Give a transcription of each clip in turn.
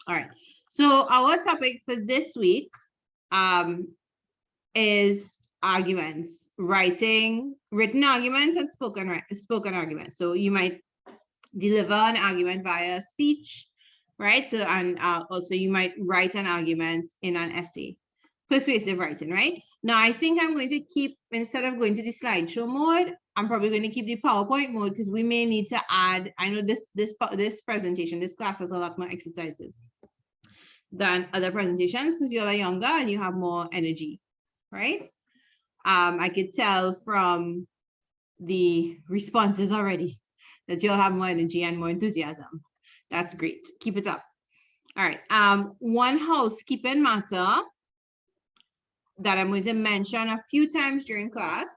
All right. So our topic for this week is arguments, written arguments and spoken arguments. So you might deliver an argument via speech, right? So, and also you might write an argument in an essay, persuasive writing, right? Now, I think I'm going to keep, instead of going to the slideshow mode, I'm probably going to keep the PowerPoint mode because we may need to add, I know this presentation, this class has a lot more exercises than other presentations because you're younger and you have more energy, right? I could tell from the responses already that you'll have more energy and more enthusiasm. That's great. Keep it up. All right. One housekeeping matter that I'm going to mention a few times during class,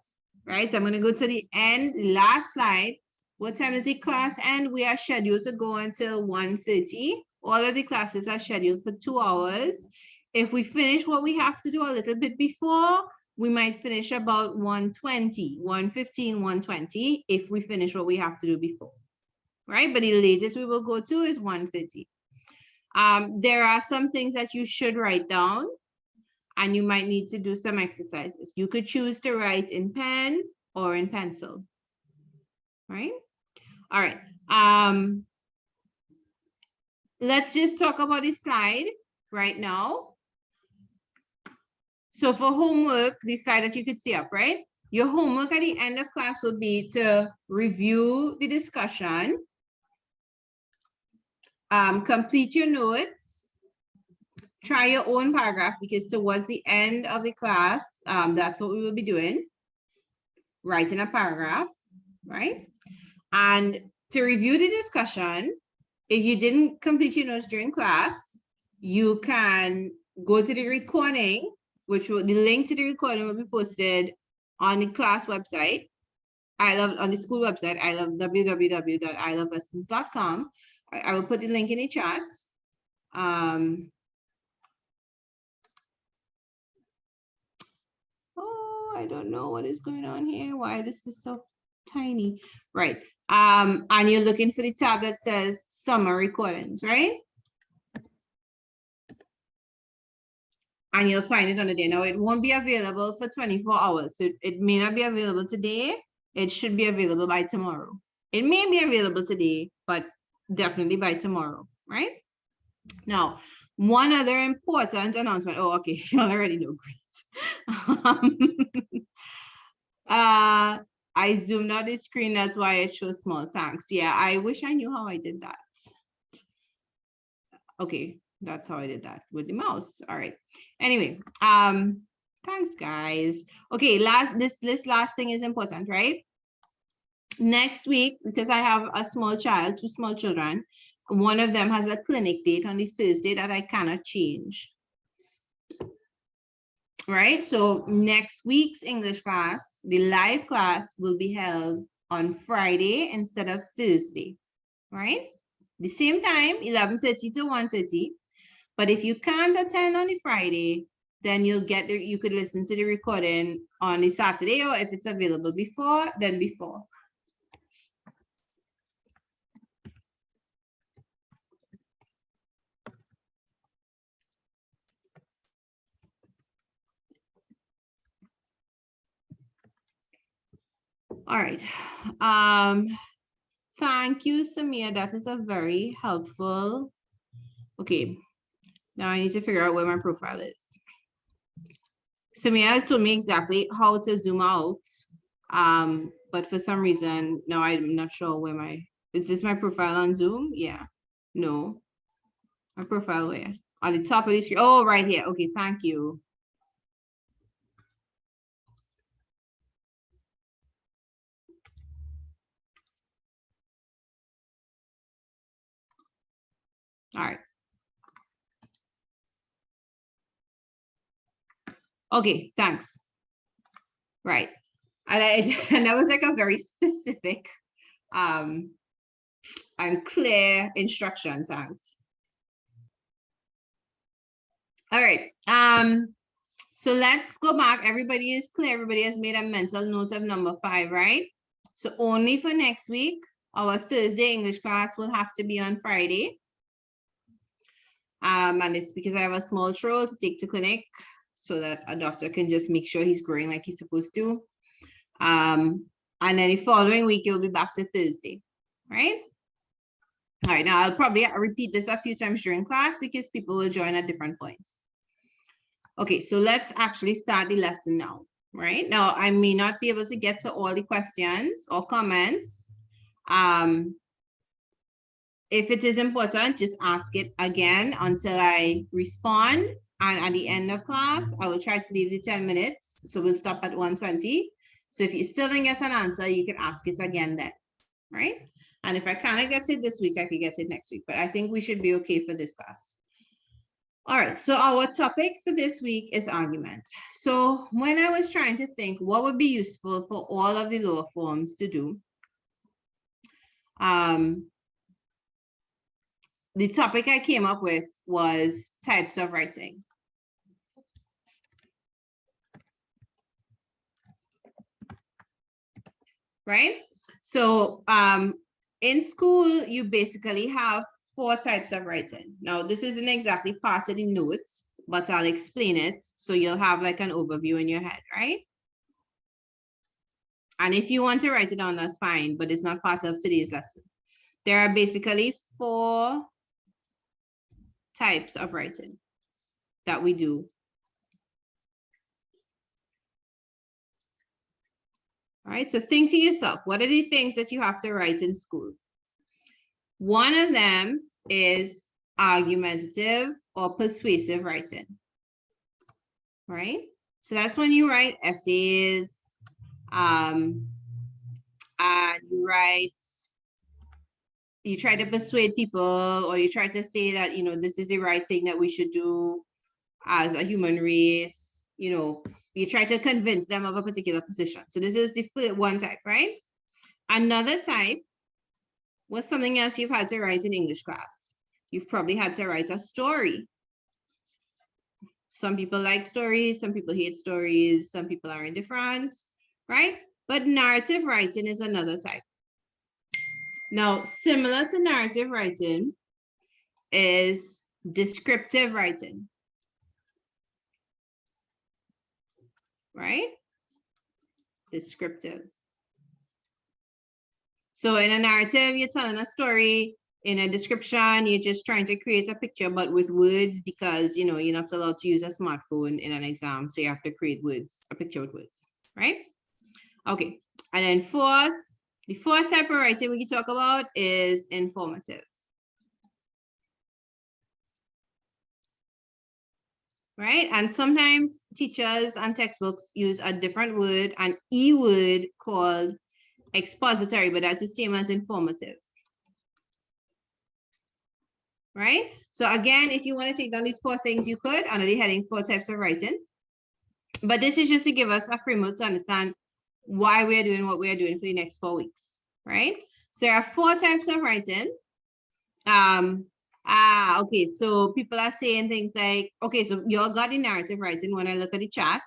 right? So I'm going to go to the end, last slide. What time does the class end? We are scheduled to go until 1:30. All of the classes are scheduled for 2 hours. If we finish what we have to do a little bit before, we might finish about 1:20, 1:15, 1:20, if we finish what we have to do before, right? But the latest we will go to is 1:30. There are some things that you should write down, and you might need to do some exercises. You could choose to write in pen or in pencil, right? All right. Let's just talk about this slide right now. So for homework, the slide that you could see up, right? Your homework at the end of class would be to review the discussion, complete your notes, try your own paragraph, because towards the end of the class, that's what we will be doing, writing a paragraph, right? And to review the discussion, if you didn't complete your notes during class, you can go to the recording, which will, the link to the recording will be posted on the class website. On the school website, www.iLoveLessons.com. I will put the link in the chat. Oh, I don't know what is going on here. Why this is so tiny, right? And you're looking for the tab that says summer recordings, right? And you'll find it on the day. Now, it won't be available for 24 hours. So it may not be available today. It should be available by tomorrow. It may be available today, but definitely by tomorrow, right? Now, one other important announcement. Oh, okay, you already know, great. I zoomed out the screen, that's why it shows small. Thanks. Yeah, I wish I knew how I did that. Okay, that's how I did that with the mouse. All right. Anyway, thanks, guys. Okay, this last thing is important, right? Next week, because I have a small child, 2 small children, one of them has a clinic date on the Thursday that I cannot change. Right? So next week's English class, the live class, will be held on Friday instead of Thursday, right? The same time, 11:30 to 1:30. But if you can't attend on the Friday, then you could listen to the recording on the Saturday, or if it's available before, then before. All right. Thank you, Samia. That is a very helpful. Okay. Now I need to figure out where my profile is. Samia has told me exactly how to zoom out. But for some reason, no, I'm not sure where is this my profile on Zoom? Yeah. No. My profile where? On the top of the screen. Oh, right here. Okay, thank you. All right. Okay, thanks. Right. And that was like a very specific and clear instruction. Thanks. All right. So let's go back. Everybody is clear. Everybody has made a mental note of number 5, right? So only for next week, our Thursday English class will have to be on Friday. And it's because I have a small troll to take to clinic so that a doctor can just make sure he's growing like he's supposed to. And then the following week, it'll be back to Thursday, right? All right, now I'll probably repeat this a few times during class because people will join at different points. Okay, so let's actually start the lesson now, right? Now, I may not be able to get to all the questions or comments. If it is important, just ask it again until I respond. And at the end of class, I will try to leave the 10 minutes. So we'll stop at 1:20. So if you still didn't get an answer, you can ask it again then, right? And if I cannot get it this week, I can get it next week. But I think we should be okay for this class. All right, so our topic for this week is argument. So when I was trying to think what would be useful for all of the lower forms to do, the topic I came up with was types of writing. Right? So in school, you basically have 4 types of writing. Now, this isn't exactly part of the notes, but I'll explain it so you'll have like an overview in your head, right? And if you want to write it down, that's fine, but it's not part of today's lesson. There are basically 4 types of writing that we do. All right, so think to yourself, what are the things that you have to write in school? One of them is argumentative or persuasive writing, right? So that's when you write essays, and you try to persuade people, or you try to say that, you know, this is the right thing that we should do as a human race, you know, you try to convince them of a particular position. So this is the one type, right? Another type was something else you've had to write in English class. You've probably had to write a story. Some people like stories, some people hate stories, some people are indifferent, right? But narrative writing is another type. Now, similar to narrative writing is descriptive writing, right? Descriptive. So in a narrative, you're telling a story. In a description, you're just trying to create a picture, but with words, because, you know, you're not allowed to use a smartphone in an exam. So you have to create words, a picture with words, right? Okay. And then the fourth type of writing we can talk about is informative. Right? And sometimes teachers and textbooks use a different word, an E word called expository, but that's the same as informative. Right? So again, if you want to take down these 4 things, you could under the heading 4 types of writing. But this is just to give us a framework to understand why we're doing what we're doing for the next 4 weeks, right? So there are 4 types of writing. Okay, so people are saying things like, okay, so you all got the narrative writing when I look at the chat.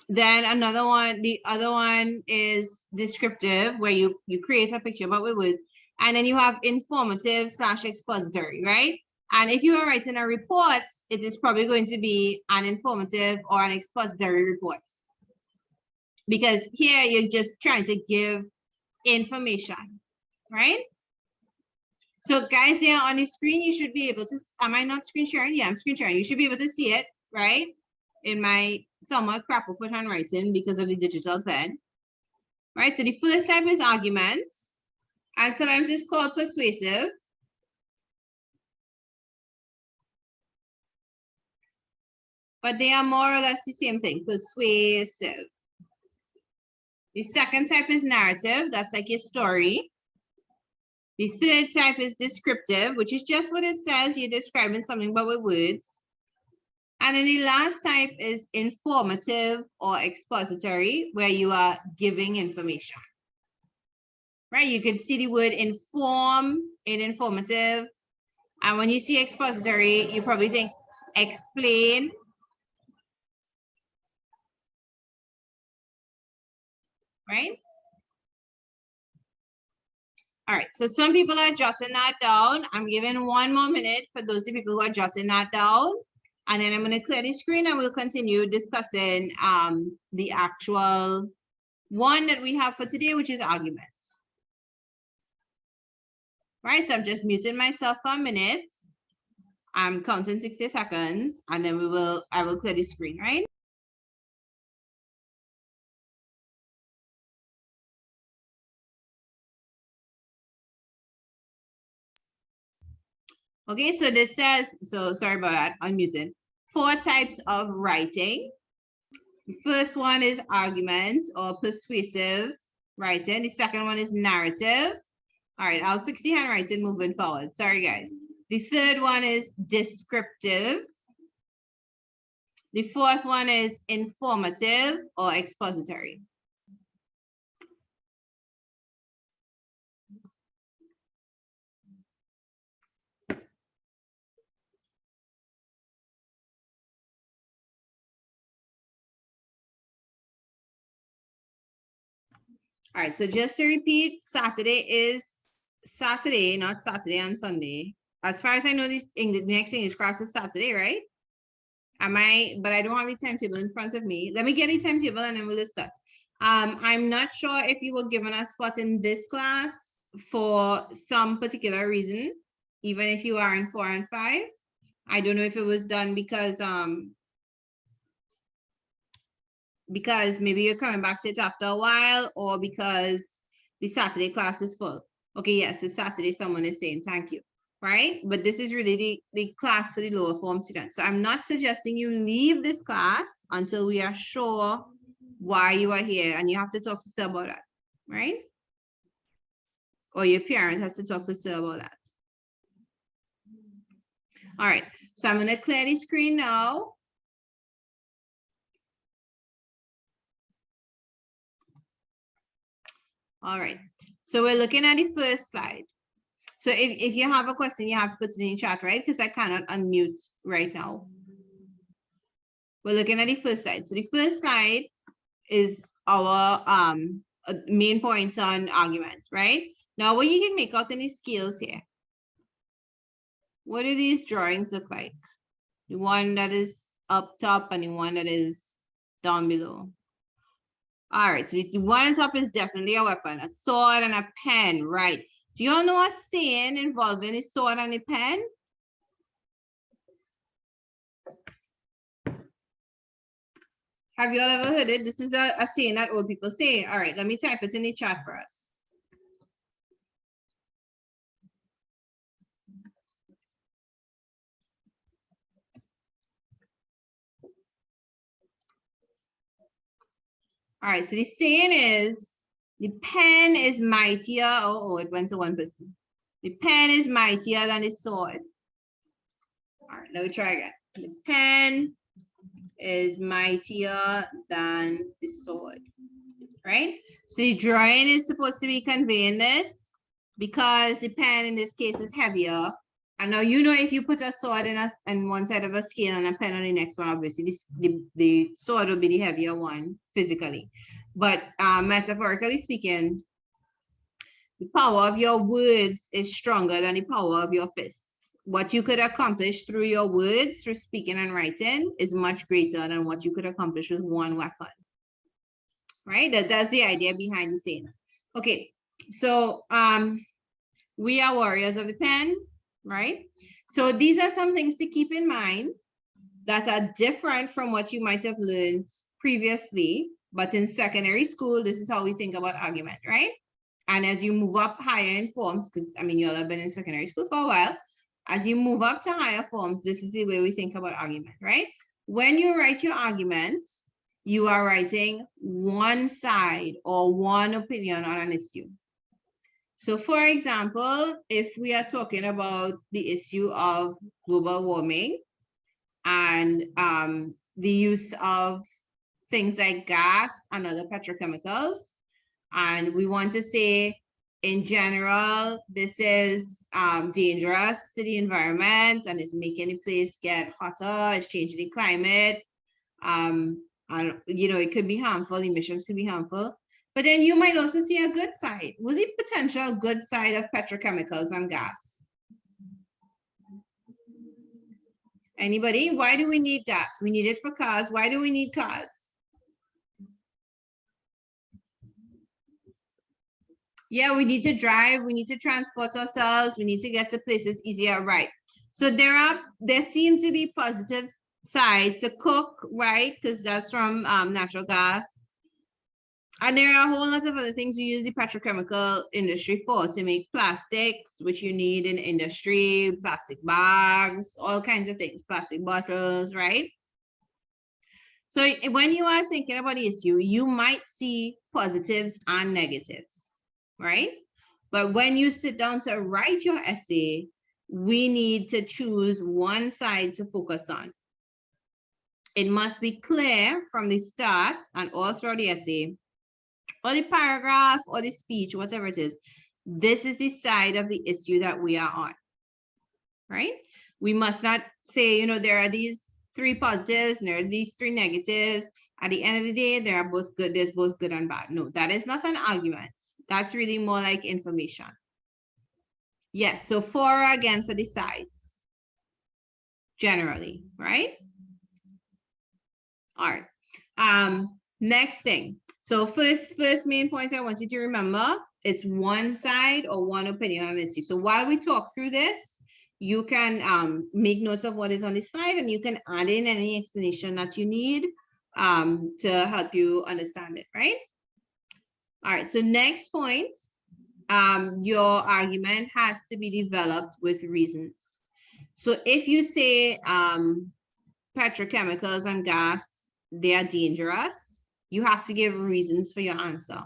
Then another one, the other one is descriptive, where you create a picture about with words. And then you have informative / expository, right? And if you are writing a report, it is probably going to be an informative or an expository report. Because here you're just trying to give information, right? So guys, there on the screen, you should be able to, am I not screen sharing? Yeah, I'm screen sharing. You should be able to see it, right? In my somewhat crapplefoot handwriting because of the digital pen, right? So the first type is arguments, and sometimes it's called persuasive. But they are more or less the same thing, persuasive. The second type is narrative, that's like your story. The third type is descriptive, which is just what it says, you're describing something but with words. And then the last type is informative or expository, where you are giving information. Right? You can see the word inform in informative. And when you see expository, you probably think explain. Right? All right, so some people are jotting that down. I'm giving 1 more minute for those people who are jotting that down. And then I'm going to clear the screen and we'll continue discussing the actual one that we have for today, which is arguments. Right, so I'm just muting myself for a minute. I'm counting 60 seconds and then I will clear the screen, right? Okay, so this says, so sorry about that, unmuted. 4 types of writing. The first one is argument or persuasive writing. The second one is narrative. All right, I'll fix the handwriting moving forward. Sorry, guys. The third one is descriptive. The fourth one is informative or expository. All right, so just to repeat, Saturday is Saturday, not Saturday and Sunday. As far as I know, the next English class is Saturday, right? But I don't have a timetable in front of me. Let me get a timetable and then we'll discuss. I'm not sure if you were given a spot in this class for some particular reason, even if you are in 4 and 5. I don't know if it was done because maybe you're coming back to it after a while or because the Saturday class is full. Okay, yes, it's Saturday, someone is saying thank you, right? But this is really the class for the lower form students. So I'm not suggesting you leave this class until we are sure why you are here, and you have to talk to sir about that, right? Or your parent has to talk to sir about that. All right, so I'm gonna clear the screen now. All right, so we're looking at the first slide. So if you have a question, you have to put it in chat, right? Because I cannot unmute right now. We're looking at the first slide. So the first slide is our main points on arguments, right? Now, what you can make out any scales here? What do these drawings look like? The one that is up top and the one that is down below. All right, so the one on top is definitely a weapon, a sword and a pen, right? Do you all know a saying involving a sword and a pen? Have you all ever heard it? This is a saying that old people say. All right, let me type it in the chat for us. All right, so the saying is, the pen is mightier. Oh, it went to one person. The pen is mightier than the sword. All right, let me try again. The pen is mightier than the sword, right? So the drawing is supposed to be conveying this because the pen in this case is heavier. And now, you know, if you put a sword in one side of a scale and a pen on the next one, obviously the sword will be the heavier one physically. But metaphorically speaking, the power of your words is stronger than the power of your fists. What you could accomplish through your words, through speaking and writing, is much greater than what you could accomplish with one weapon. Right? That's the idea behind the saying. Okay, so we are warriors of the pen, right? So these are some things to keep in mind that are different from what you might have learned previously, but in secondary school, this is how we think about argument, right? And as you move up higher in forms, because I mean, you all have been in secondary school for a while, as you move up to higher forms, this is the way we think about argument, right? When you write your argument, you are writing one side or one opinion on an issue. So for example, if we are talking about the issue of global warming and the use of things like gas and other petrochemicals, and we want to say, in general, this is dangerous to the environment and it's making the place get hotter, it's changing the climate, and you know, it could be harmful, emissions could be harmful. But then you might also see a good side. What's the potential good side of petrochemicals and gas? Anybody? Why do we need gas? We need it for cars. Why do we need cars? Yeah, we need to drive, we need to transport ourselves, we need to get to places easier, right? So there seem to be positive sides to cook, right? Because that's from natural gas. And there are a whole lot of other things we use the petrochemical industry for, to make plastics, which you need in industry, plastic bags, all kinds of things, plastic bottles, right? So when you are thinking about the issue, you might see positives and negatives, right? But when you sit down to write your essay, we need to choose one side to focus on. It must be clear from the start and all throughout the essay, or the paragraph, or the speech, whatever it is. This is the side of the issue that we are on, right? We must not say, you know, there are these 3 positives and there are these 3 negatives. At the end of the day, they are both good. There's both good and bad. No, that is not an argument. That's really more like information. Yes, so for or against are the sides, generally, right? All right. Next thing. So first main point I want you to remember, it's one side or one opinion on this. So while we talk through this, you can make notes of what is on the slide, and you can add in any explanation that you need to help you understand it, right? All right, so next point, your argument has to be developed with reasons. So if you say petrochemicals and gas, they are dangerous, you have to give reasons for your answer.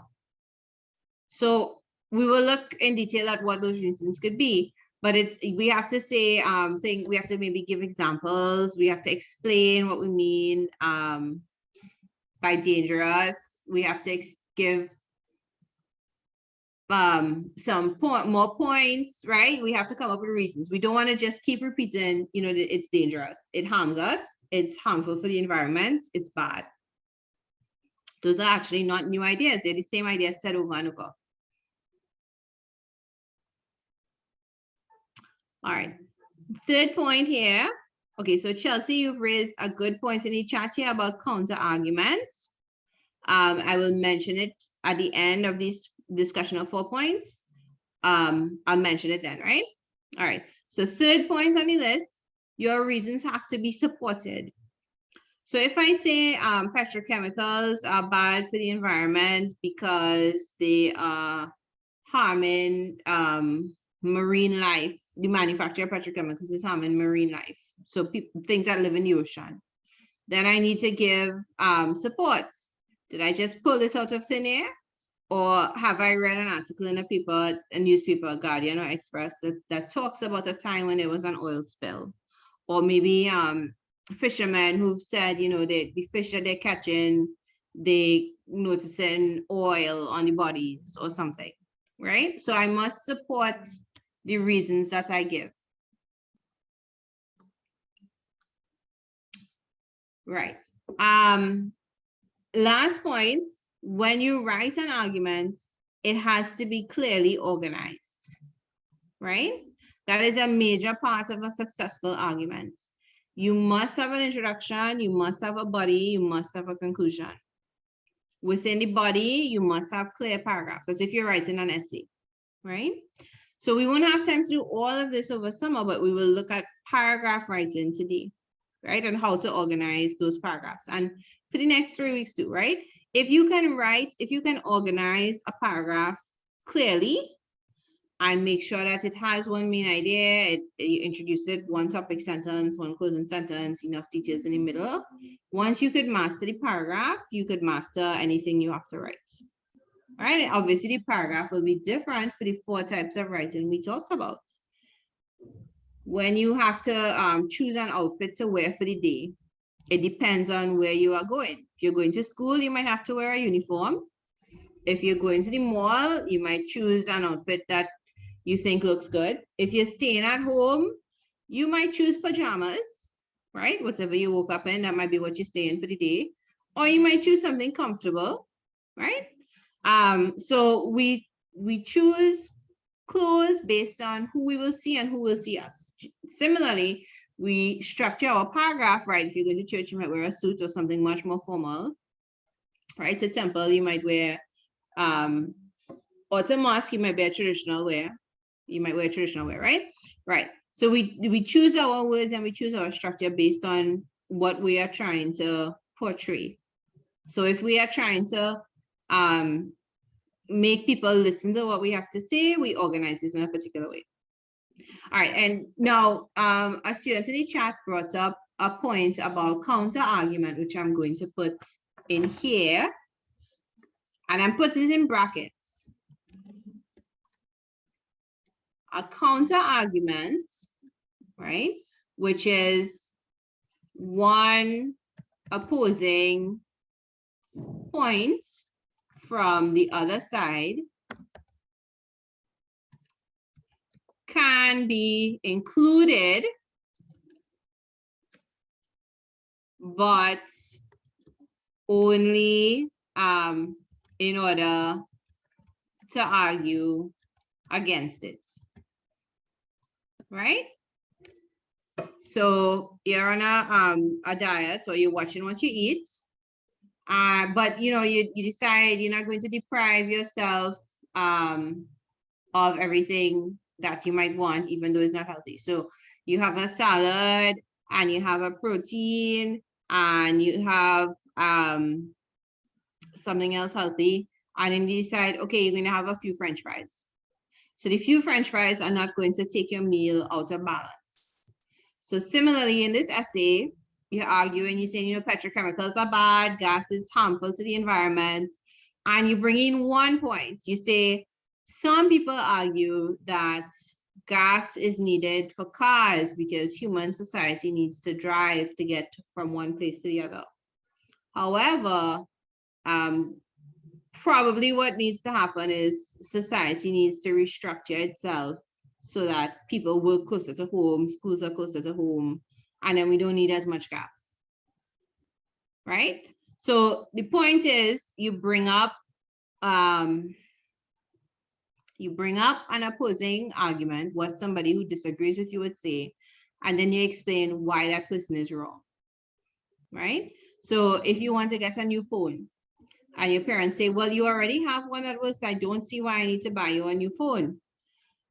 So we will look in detail at what those reasons could be, but we have to say we have to maybe give examples, we have to explain what we mean by dangerous, we have to give some more points, right? We have to come up with reasons. We don't want to just keep repeating, you know, that it's dangerous, it harms us, it's harmful for the environment, it's bad. Those are actually not new ideas. They're the same ideas said over and over. All right, third point here. Okay, so Chelsea, you've raised a good point in the chat here about counter arguments. I will mention it at the end of this discussion of 4 points. I'll mention it then, right? All right, so third point on the list, your reasons have to be supported. So if I say petrochemicals are bad for the environment because they are harming marine life, the manufacture of petrochemicals is harming marine life, so things that live in the ocean, then I need to give support. Did I just pull this out of thin air? Or have I read an article in a newspaper, Guardian or Express, that talks about a time when there was an oil spill? Or maybe fishermen who've said, you know, the fish that they're catching, they noticing oil on the bodies or something, right? So I must support the reasons that I give. Right. Last point, when you write an argument, it has to be clearly organized, right? That is a major part of a successful argument. You must have an introduction, you must have a body, you must have a conclusion. Within the body, you must have clear paragraphs, as if you're writing an essay, right? So we won't have time to do all of this over summer, but we will look at paragraph writing today, right? And how to organize those paragraphs. And for the next 3 weeks too, right? If you can organize a paragraph clearly and make sure that it has one main idea, you introduce it, one topic sentence, one closing sentence, enough details in the middle. Once you could master the paragraph, you could master anything you have to write. All right, and obviously the paragraph will be different for the 4 types of writing we talked about. When you have to choose an outfit to wear for the day, it depends on where you are going. If you're going to school, you might have to wear a uniform. If you're going to the mall, you might choose an outfit that you think looks good. If you're staying at home, you might choose pajamas, right? Whatever you woke up in, that might be what you're staying for the day. Or you might choose something comfortable, right? So we choose clothes based on who we will see and who will see us. Similarly, we structure our paragraph, right? If you're going to church, you might wear a suit or something much more formal, right? To temple, you might wear, or to mosque, you might wear traditional wear. You might wear traditional wear, right? Right. So we choose our words and we choose our structure based on what we are trying to portray. So if we are trying to make people listen to what we have to say, we organize this in a particular way. All right, and now a student in the chat brought up a point about counter argument, which I'm going to put in here, and I'm putting it in brackets. A counter argument, right, which is one opposing point from the other side, can be included, but only in order to argue against it, right? So you're on a diet, or you're watching what you eat, but you know, you decide you're not going to deprive yourself of everything that you might want, even though it's not healthy. So you have a salad and you have a protein and you have something else healthy, and then you decide, okay, you're going to have a few French fries. So the few French fries are not going to take your meal out of balance. So similarly, in this essay, you're arguing, you're saying, you know, petrochemicals are bad, gas is harmful to the environment, and you bring in one point. You say, some people argue that gas is needed for cars because human society needs to drive to get from one place to the other. However, probably what needs to happen is society needs to restructure itself so that people work closer to home, schools are closer to home, and then we don't need as much gas, right? So the point is, you bring up an opposing argument, what somebody who disagrees with you would say, and then you explain why that person is wrong, right? So if you want to get a new phone and your parents say, well, you already have one that works, I don't see why I need to buy you a new phone.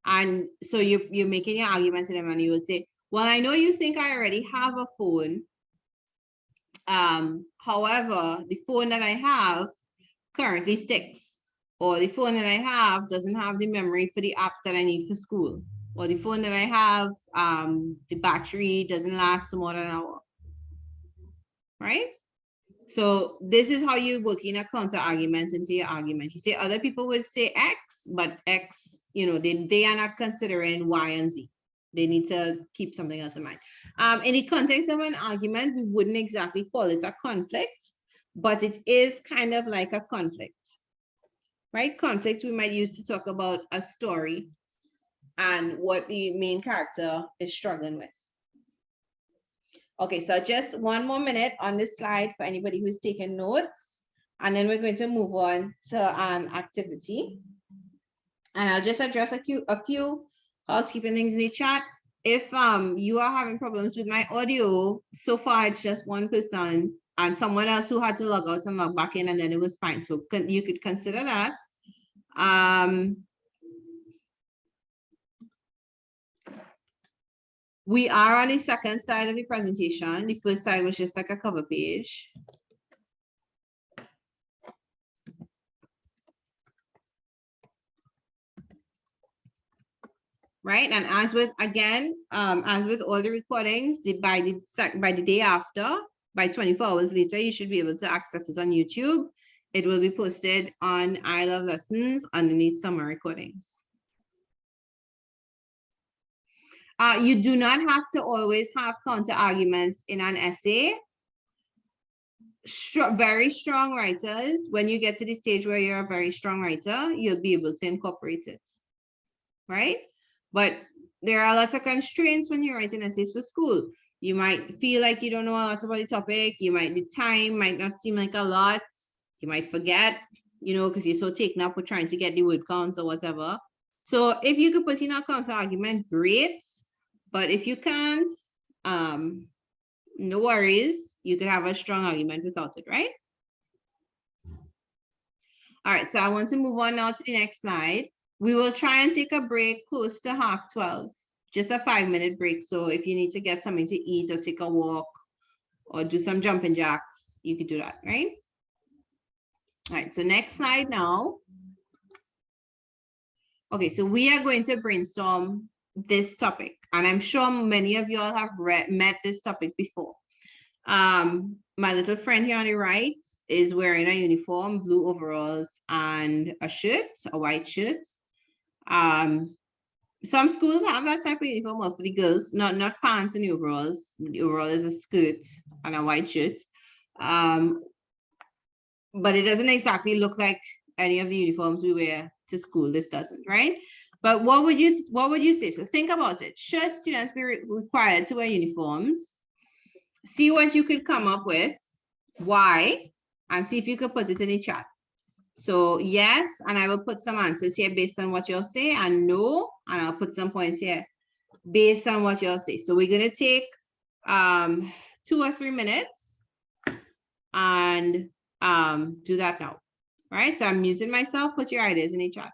And so you're making your argument to them, and you will say, well, I know you think I already have a phone. However, the phone that I have currently sticks, or the phone that I have doesn't have the memory for the apps that I need for school, or the phone that I have, the battery doesn't last more than an hour, right? So this is how you work in a counter argument into your argument. You say other people would say X, but X, you know, they are not considering Y and Z. They need to keep something else in mind. In the context of an argument, we wouldn't exactly call it a conflict, but it is kind of like a conflict, right? Conflict we might use to talk about a story and what the main character is struggling with. Okay, so just one more minute on this slide for anybody who's taking notes, and then we're going to move on to an activity. And I'll just address a few housekeeping things in the chat. If you are having problems with my audio, so far it's just one person and someone else who had to log out and log back in, and then it was fine. So you could consider that. We are on the second side of the presentation. The first side was just like a cover page. Right, and as with, again, as with all the recordings, by the day after, by 24 hours later, you should be able to access it on YouTube. It will be posted on iLoveLessons underneath summer recordings. You do not have to always have counter arguments in an essay. Very strong writers, when you get to the stage where you're a very strong writer, you'll be able to incorporate it, right? But there are lots of constraints when you're writing essays for school. You might feel like you don't know a lot about the topic. The time might not seem like a lot. You might forget. because you're so taken up with trying to get the word counts or whatever. So if you could put in a counter argument, great. But if you can't, no worries. You could have a strong argument without it, right? All right, so I want to move on now to the next slide. We will try and take a break close to 12:30, just a 5-minute break. So if you need to get something to eat or take a walk or do some jumping jacks, you could do that, right? All right, so next slide now. Okay, so we are going to brainstorm this topic, and I'm sure many of you all have met this topic before. My little friend here on the right is wearing a uniform, blue overalls, and a shirt, a white shirt. Some schools have that type of uniform for the girls, not pants and overalls. The overall is a skirt and a white shirt. But it doesn't exactly look like any of the uniforms we wear to school. This doesn't, right? But what would you say? So think about it. Should students be required to wear uniforms? See what you could come up with, why, and see if you could put it in the chat. So yes, and I will put some answers here based on what you'll say, and no, and I'll put some points here based on what you'll say. So we're going to take 2 or 3 minutes and do that now. All right, so I'm muting myself. Put your ideas in the chat.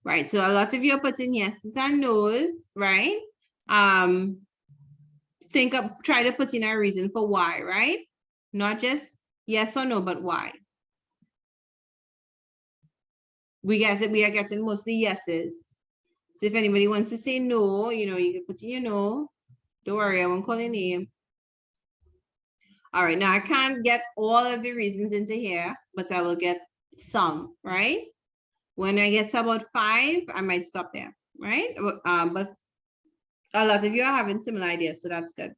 Right, so a lot of you are putting yeses and nos, right? Try to put in a reason for why, right? Not just yes or no, but why. We are getting mostly yeses. So if anybody wants to say no, you can put in your no. Don't worry, I won't call your name. All right, now I can't get all of the reasons into here, but I will get some, right? When I get to about 5, I might stop there, right? But a lot of you are having similar ideas, so that's good.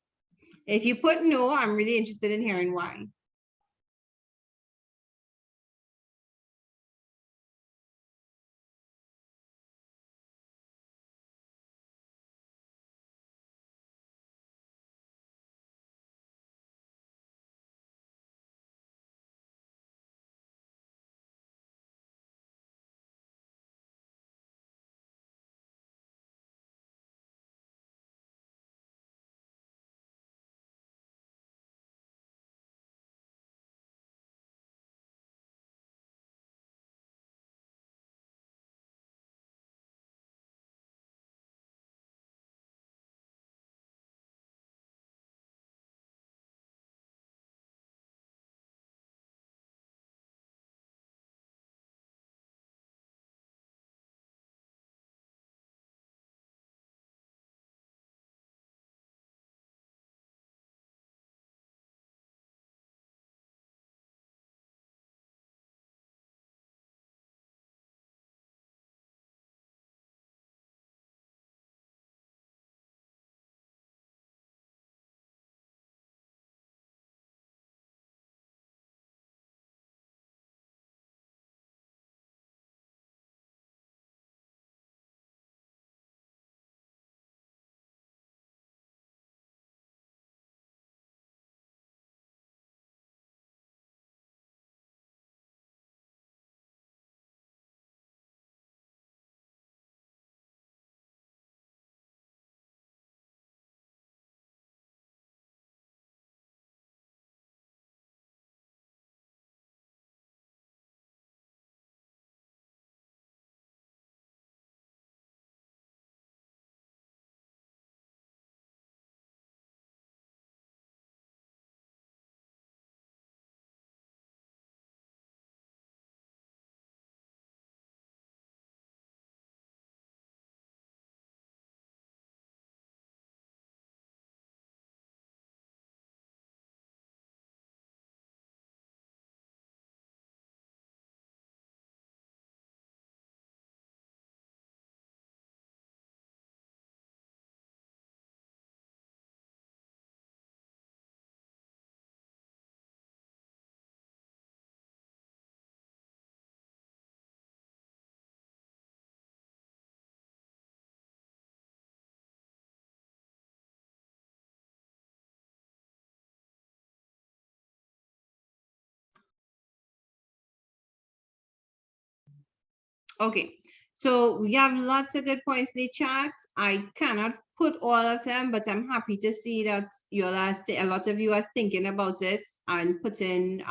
If you put no, I'm really interested in hearing why. Okay, so we have lots of good points in the chat. I cannot put all of them, but I'm happy to see that a lot of you are thinking about it and putting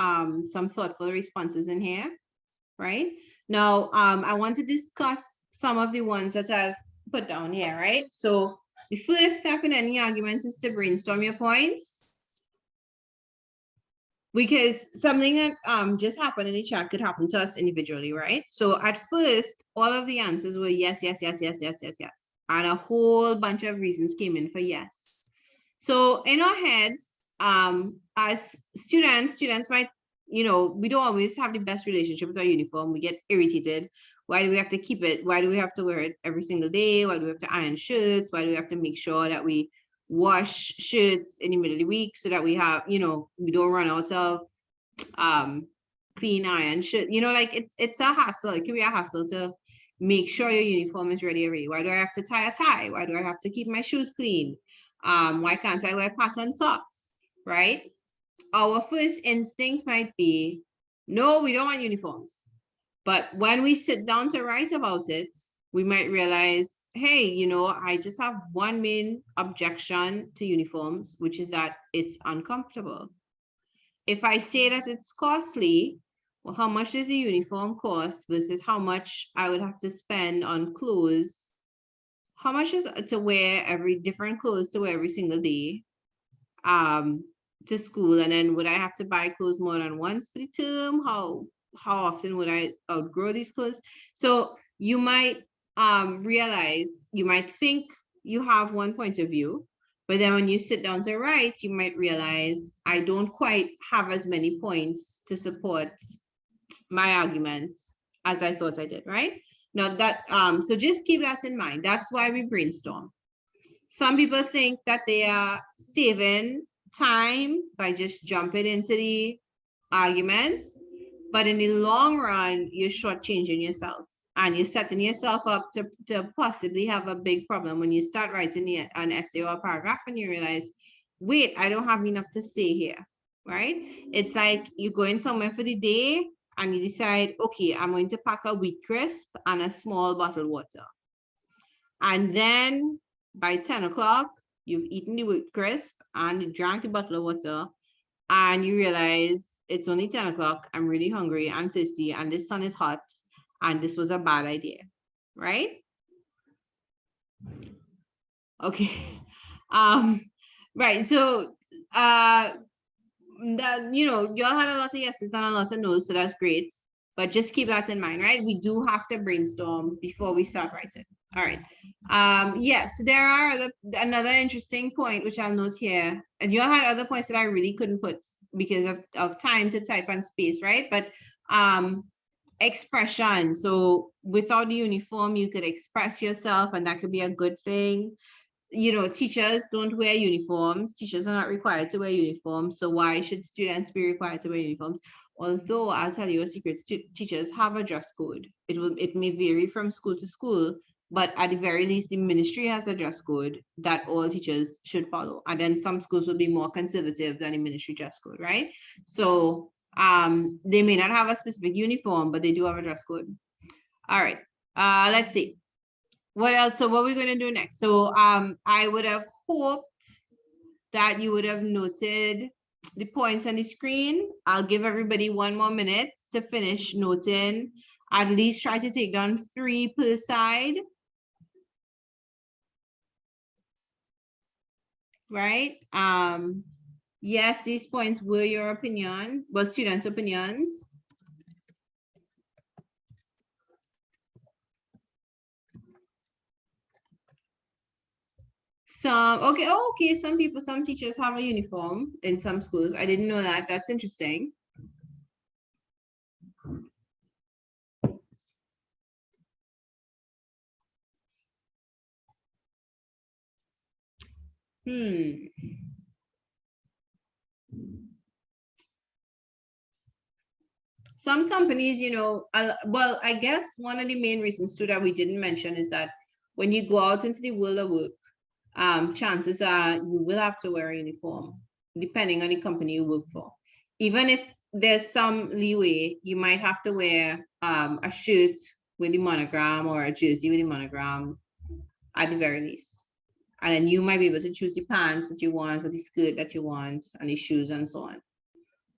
some thoughtful responses in here, right? Now, I want to discuss some of the ones that I've put down here, right? So the first step in any argument is to brainstorm your points, because something that just happened in the chat could happen to us individually, right? So at first, all of the answers were yes, yes, yes, yes, yes, yes, yes. And a whole bunch of reasons came in for yes. So in our heads, as students might, we don't always have the best relationship with our uniform. We get irritated. Why do we have to keep it? Why do we have to wear it every single day? Why do we have to iron shirts? Why do we have to make sure that we wash shirts in the middle of the week so that we have, we don't run out of clean iron shirt? Like it's a hassle. It can be a hassle to make sure your uniform is ready already. Why do I have to tie a tie? Why do I have to keep my shoes clean? Why can't I wear pattern socks? Right? Our first instinct might be, no, we don't want uniforms. But when we sit down to write about it, we might realize, hey, I just have one main objection to uniforms, which is that it's uncomfortable. If I say that it's costly, well, how much does a uniform cost versus how much I would have to spend on clothes? How much is to wear different clothes to wear every single day to school? And then would I have to buy clothes more than once for the term? How often would I outgrow these clothes? So you might realize, you might think you have one point of view, but then when you sit down to write, you might realize I don't quite have as many points to support my arguments as I thought I did, right? Now that, so just keep that in mind. That's why we brainstorm. Some people think that they are saving time by just jumping into the argument, but in the long run, you're shortchanging yourself and you're setting yourself up to possibly have a big problem when you start writing an essay or a paragraph and you realize, wait, I don't have enough to say here, right? It's like you're going somewhere for the day and you decide, okay, I'm going to pack a wheat crisp and a small bottled water. And then by 10 o'clock, you've eaten the wheat crisp and you drank the bottle of water and you realize it's only 10 o'clock, I'm really hungry and thirsty and this sun is hot and this was a bad idea, right? Okay. Right, so that, y'all had a lot of yeses and a lot of no's, so that's great, but just keep that in mind, right? We do have to brainstorm before we start writing. All right. Yes, there are another interesting point which I'll note here, and you all had other points that I really couldn't put because of time to type and space, right? But expression. So without the uniform, you could express yourself, and that could be a good thing. Teachers don't wear uniforms. Teachers are not required to wear uniforms. So why should students be required to wear uniforms? Although I'll tell you a secret, teachers have a dress code. It may vary from school to school, but at the very least, the ministry has a dress code that all teachers should follow. And then some schools will be more conservative than the ministry dress code, right? So they may not have a specific uniform, but they do have a dress code. All right, let's see. What else? So what we're going to do next? So I would have hoped that you would have noted the points on the screen. I'll give everybody 1 more minute to finish noting. At least try to take down 3 per side. Right? Yes, these points were your opinion, was students' opinions. Okay, some teachers have a uniform in some schools. I didn't know that. That's interesting. Some companies, well, I guess one of the main reasons too that we didn't mention is that when you go out into the world of work, chances are you will have to wear a uniform, depending on the company you work for. Even if there's some leeway, you might have to wear a shirt with the monogram or a jersey with the monogram at the very least. And then you might be able to choose the pants that you want or the skirt that you want and the shoes and so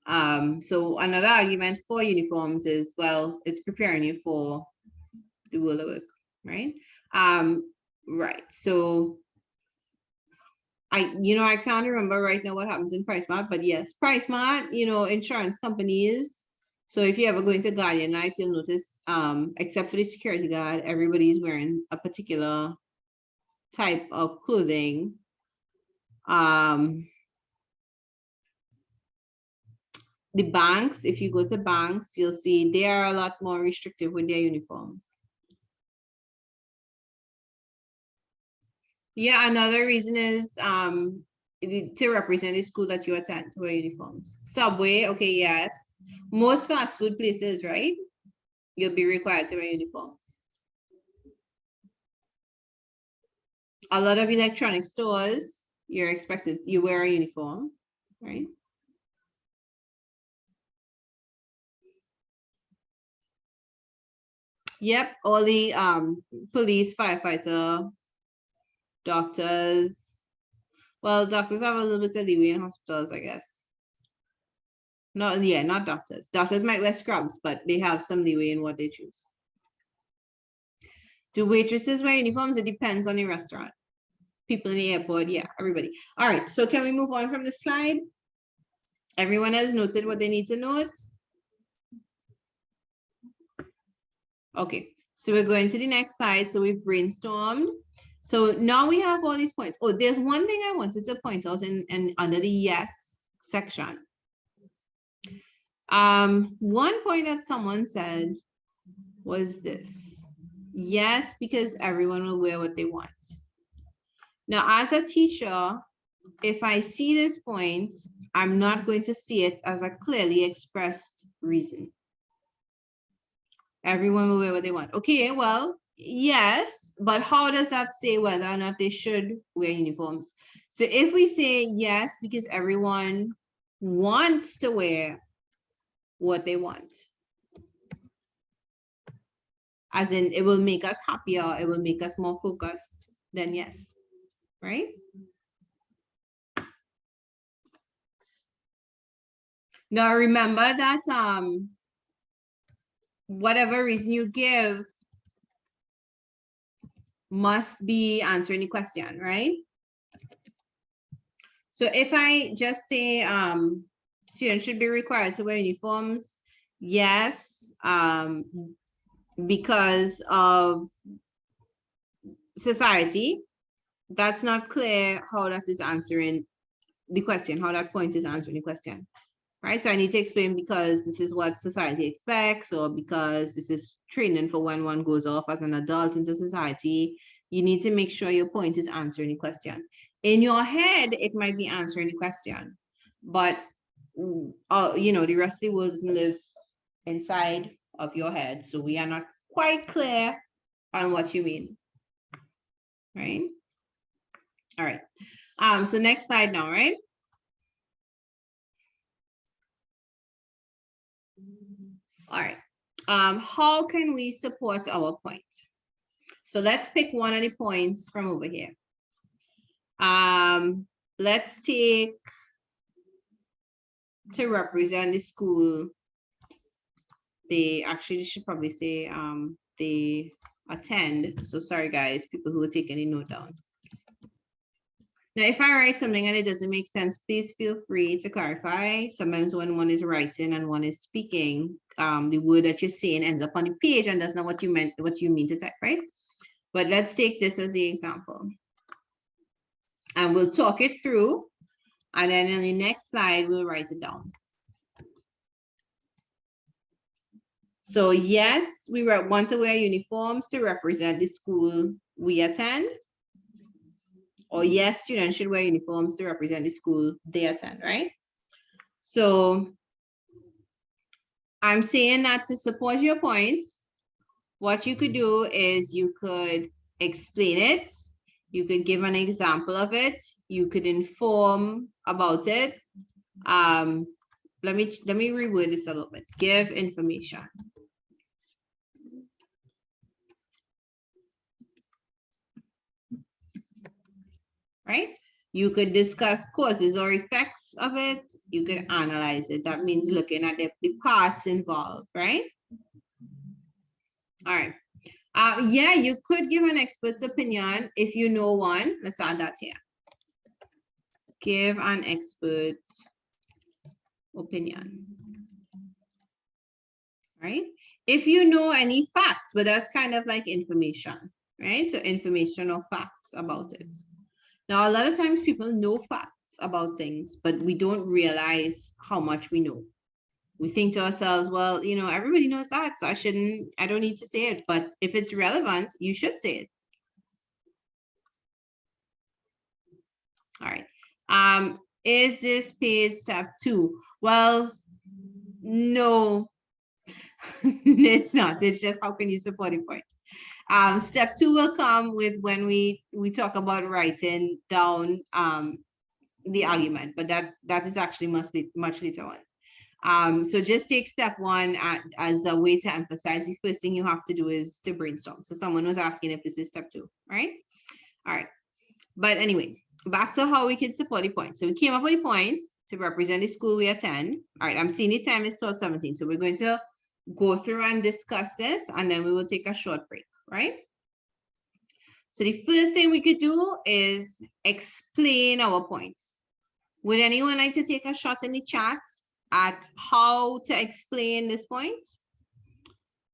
on. So another argument for uniforms is, well, it's preparing you for the world of work, right? Right. So I can't remember right now what happens in PriceSmart, but yes, PriceSmart, insurance companies. So if you ever go into Guardian Life, you'll notice, except for the security guard, everybody's wearing a particular type of clothing. The banks, if you go to banks, you'll see they are a lot more restrictive with their uniforms. Yeah, another reason is to represent the school that you attend to wear uniforms. Subway, okay, yes. Most fast food places, right? You'll be required to wear uniforms. A lot of electronic stores, you're expected, you wear a uniform, right? Yep, all the police, firefighter, doctors. Well, doctors have a little bit of leeway in hospitals, I guess. Not doctors. Doctors might wear scrubs, but they have some leeway in what they choose. Do waitresses wear uniforms? It depends on the restaurant. People in the airport, yeah, everybody. All right, so can we move on from the slide? Everyone has noted what they need to note? Okay, so we're going to the next slide. So we've brainstormed. So now we have all these points. Oh, there's one thing I wanted to point out in under the yes section. One point that someone said was this. Yes, because everyone will wear what they want. Now, as a teacher, if I see this point, I'm not going to see it as a clearly expressed reason. Everyone will wear what they want. Okay, well, yes, but how does that say whether or not they should wear uniforms? So if we say yes, because everyone wants to wear what they want, as in it will make us happier, it will make us more focused, then yes, right? Now remember that whatever reason you give must be answering the question, right? So if I just say students should be required to wear uniforms, yes, because of society, that's not clear how that is answering the question, how that point is answering the question, right? So I need to explain because this is what society expects, or because this is training for when one goes off as an adult into society. You need to make sure your point is answering the question. In your head, it might be answering the question, but the rest of the world doesn't live inside of your head, so we are not quite clear on what you mean, right? All right. So next slide now, right? All right. How can we support our point? So let's pick one of the points from over here. Let's take to represent the school. They actually should probably say they attend. So sorry guys, people who are taking a note down. Now, if I write something and it doesn't make sense, please feel free to clarify. Sometimes when one is writing and one is speaking, the word that you're saying ends up on the page and that's not what you mean to type, right? But let's take this as the example. And we'll talk it through. And then in the next slide, we'll write it down. So yes, we want to wear uniforms to represent the school we attend. Or yes, students should wear uniforms to represent the school they attend, right? So I'm saying that to support your point, what you could do is you could explain it. You could give an example of it. You could inform about it. Let me reword this a little bit. Give information. right? You could discuss causes or effects of it. You could analyze it. That means looking at the parts involved, right? All right. Yeah, you could give an expert's opinion if you know one. Let's add that here. Give an expert opinion, right? If you know any facts, but that's kind of like information, right? So information or facts about it. Now, a lot of times people know facts about things, but we don't realize how much we know. We think to ourselves, well, you know, everybody knows that, so I don't need to say it. But if it's relevant, you should say it. All right. Is this page step 2? Well, no, it's not. It's just how can you support it points. Step 2 will come with when we talk about writing down the argument, but that is actually much later on. So just take step 1 as a way to emphasize. The first thing you have to do is to brainstorm. So someone was asking if this is step 2, right? All right. But anyway, back to how we can support the points. So we came up with the points to represent the school we attend. All right, I'm seeing the time is 12:17. So we're going to go through and discuss this, and then we will take a short break, right? So the first thing we could do is explain our points. Would anyone like to take a shot in the chat at how to explain this point?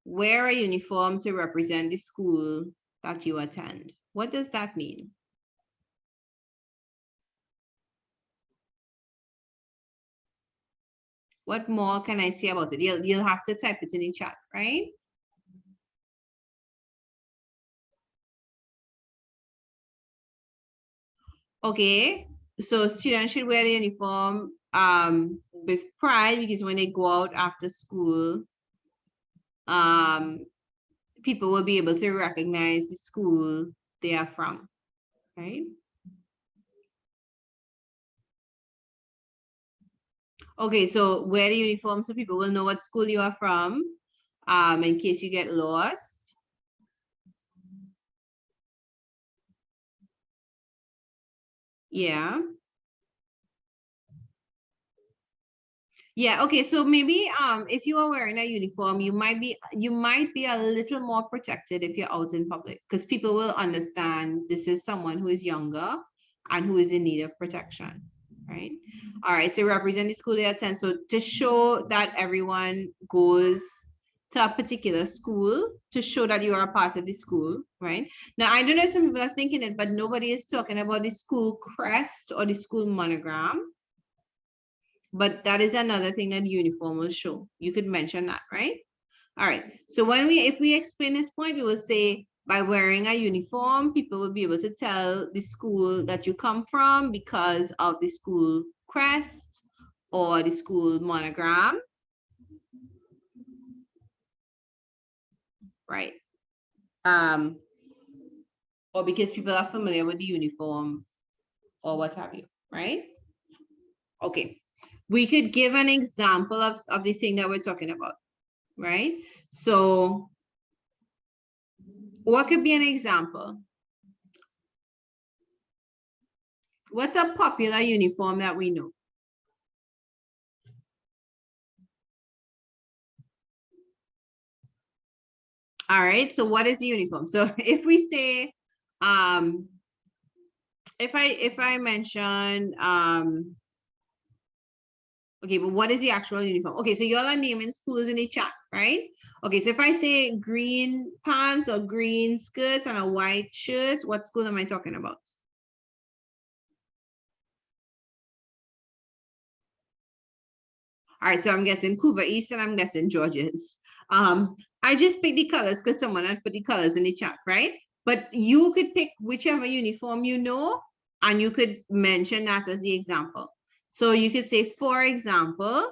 Wear a uniform to represent the school that you attend. What does that mean? What more can I say about it? You'll have to type it in the chat, right? Okay, so students should wear the uniform with pride, because when they go out after school, people will be able to recognize the school they are from, right? Okay, so wear the uniform so people will know what school you are from, in case you get lost. Yeah. Yeah, okay, so maybe if you are wearing a uniform, you might be a little more protected if you're out in public, because people will understand this is someone who is younger and who is in need of protection, right? All right, to represent the school they attend. So to show that everyone goes to a particular school, to show that you are a part of the school, right? Now, I don't know if some people are thinking it, but nobody is talking about the school crest or the school monogram. But that is another thing that uniform will show. You could mention that, right? All right. So if we explain this point, we will say by wearing a uniform, people will be able to tell the school that you come from because of the school crest or the school monogram. Right. Or because people are familiar with the uniform or what have you, right? Okay. We could give an example of the thing that we're talking about, right? So what could be an example? What's a popular uniform that we know? All right, so what is the uniform? So if we say, if I mention, okay, but what is the actual uniform? Okay, so y'all are naming schools in the chat, right? Okay, so if I say green pants or green skirts and a white shirt, what school am I talking about? All right, so I'm getting Coover East and I'm getting Georges. I just picked the colors because someone had put the colors in the chat, right? But you could pick whichever uniform you know, and you could mention that as the example. So you could say, for example,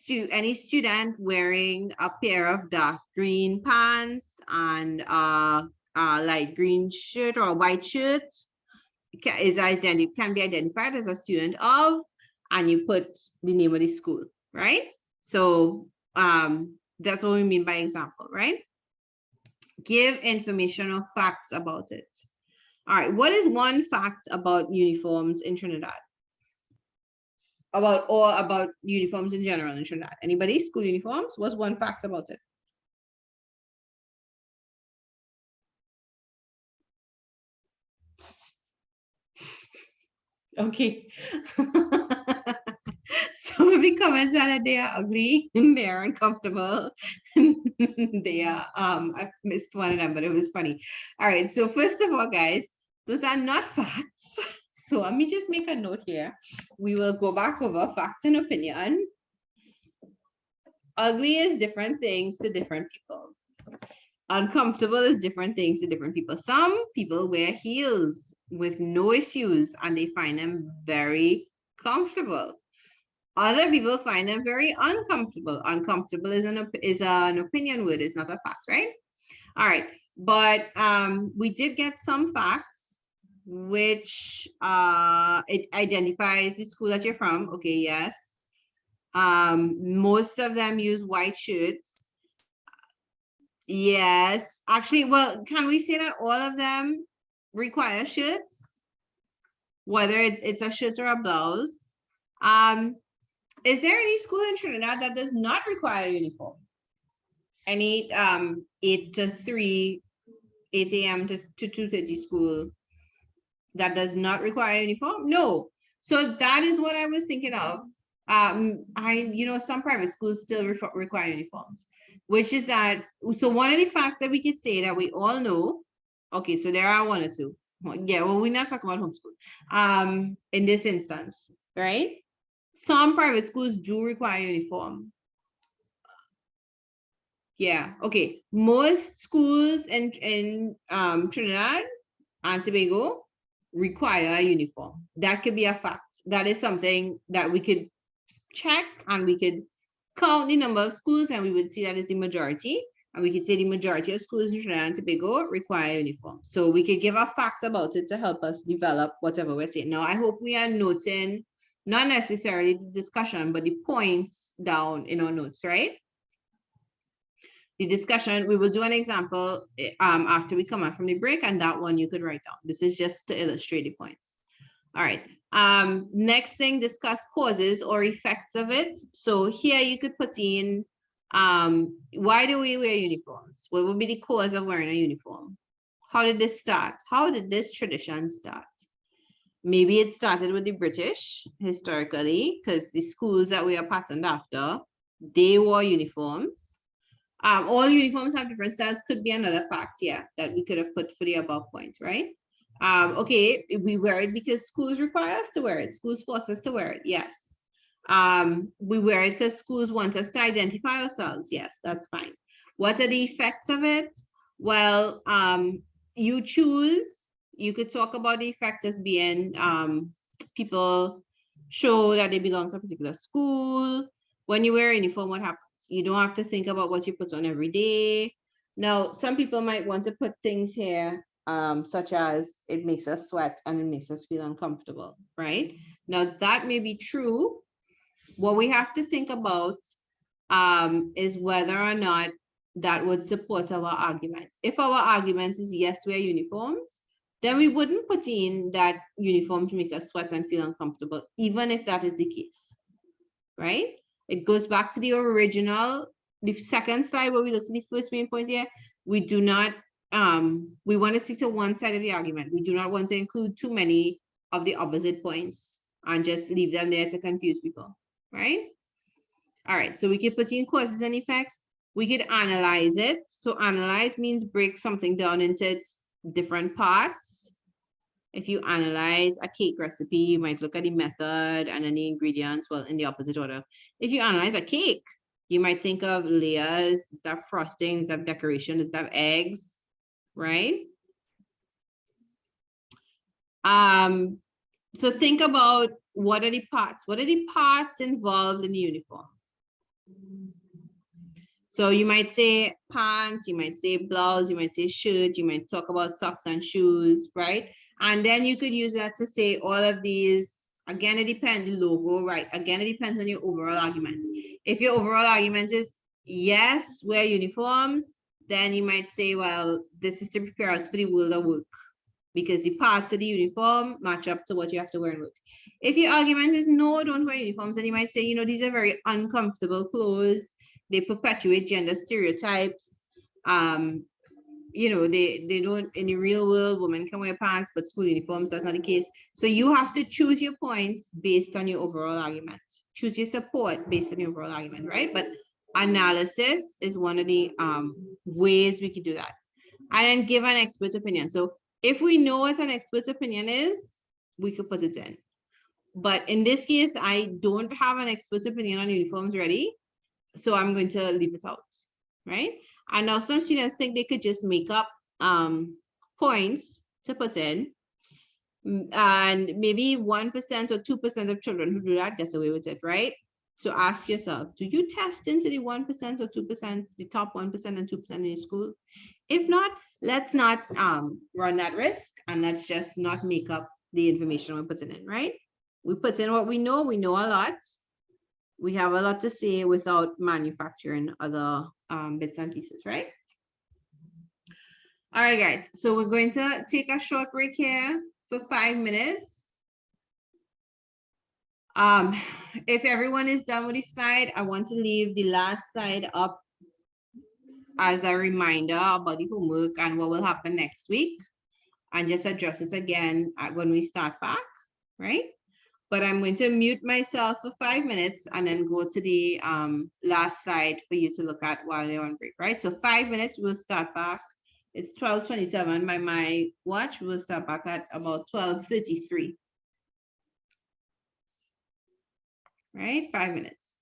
any student wearing a pair of dark green pants and a light green shirt or a white shirt can be identified as a student of, and you put the name of the school, right? So that's what we mean by example, right? Give information or facts about it. All right, what is one fact about uniforms in Trinidad? About uniforms in general in Trinidad? Anybody? School uniforms? What's one fact about it? Okay. Some of the comments are that they are ugly and they are uncomfortable. They are, I missed one of them, but it was funny. All right, so first of all, guys, those are not facts. So let me just make a note here. We will go back over facts and opinion. Ugly is different things to different people. Uncomfortable is different things to different people. Some people wear heels with no issues and they find them very comfortable. Other people find them very uncomfortable. Uncomfortable is an opinion word, it's not a fact, right? All right, but we did get some facts which it identifies the school that you're from. Okay, yes. Most of them use white shirts. Yes, actually, well, can we say that all of them require shirts? Whether it's a shirt or a blouse. Is there any school in Trinidad that does not require a uniform? Any 8 to 3, 8 a.m. to 2:30 school that does not require a uniform? No. So that is what I was thinking of. Some private schools still require uniforms, which is that, so one of the facts that we could say that we all know, okay, so there are one or two. Yeah, well, we're not talking about homeschool in this instance, right? Some private schools do require uniform. Yeah, okay. Most schools in Trinidad and Tobago require a uniform. That could be a fact. That is something that we could check and we could count the number of schools and we would see that is the majority. And we could say the majority of schools in Trinidad and Tobago require uniform. So we could give a fact about it to help us develop whatever we're saying. Now, I hope we are noting not necessarily the discussion, but the points down in our notes, right? The discussion, we will do an example after we come out from the break, and that one you could write down. This is just to illustrate the points. All right. Next thing, discuss causes or effects of it. So here you could put in, why do we wear uniforms? What would be the cause of wearing a uniform? How did this start? How did this tradition start? Maybe it started with the British historically, because the schools that we are patterned after, they wore uniforms. All uniforms have different styles, could be another fact, yeah, that we could have put for the above point, right? Okay, we wear it because schools require us to wear it. Schools force us to wear it, yes. We wear it because schools want us to identify ourselves, yes, that's fine. What are the effects of it? Well, you choose, you could talk about the effect as being people show that they belong to a particular school. When you wear a uniform, what happens? You don't have to think about what you put on every day. Now, some people might want to put things here, such as it makes us sweat and it makes us feel uncomfortable, right? Now, that may be true. What we have to think about is whether or not that would support our argument. If our argument is yes, wear uniforms, then we wouldn't put in that uniforms make us sweat and feel uncomfortable, even if that is the case, right? It goes back to the original, the second slide where we looked at the first main point here. We do not, we want to stick to one side of the argument. We do not want to include too many of the opposite points and just leave them there to confuse people, right? All right, so we could put in causes and effects. We could analyze it. So analyze means break something down into its different parts. If you analyze a cake recipe, you might look at the method and then the ingredients, well, in the opposite order. If you analyze a cake, you might think of layers, does that frosting, does that decoration, does that eggs, right? So think about what are the parts? What are the parts involved in the uniform? So you might say pants, you might say blouse, you might say shirt, you might talk about socks and shoes, right? And then you could use that to say all of these. Again, it depends, the logo, right? Again, it depends on your overall argument. If your overall argument is, yes, wear uniforms, then you might say, well, this is to prepare us for the world of work, because the parts of the uniform match up to what you have to wear in work. If your argument is no, don't wear uniforms, then you might say, these are very uncomfortable clothes. They perpetuate gender stereotypes. They don't, in the real world, women can wear pants, but school uniforms, that's not the case. So you have to choose your points based on your overall argument. Choose your support based on your overall argument, right? But analysis is one of the ways we could do that. And then give an expert opinion. So if we know what an expert's opinion is, we could put it in. But in this case, I don't have an expert's opinion on uniforms ready, so I'm going to leave it out, right? And now some students think they could just make up points to put in, and maybe 1% or 2% of children who do that gets away with it, right? So ask yourself, do you test into the 1% or 2%, the top 1% and 2% in your school? If not, let's not run that risk, and let's just not make up the information we're putting in, right? We put in what we know a lot. We have a lot to say without manufacturing other bits and pieces, right? All right, guys. So we're going to take a short break here for 5 minutes. If everyone is done with the slide, I want to leave the last slide up as a reminder about the homework and what will happen next week, and just address it again when we start back, right? But I'm going to mute myself for 5 minutes and then go to the last slide for you to look at while you're on break, right? So 5 minutes, we'll start back. It's 12:27 by my watch. We'll start back at about 12:33, right? 5 minutes.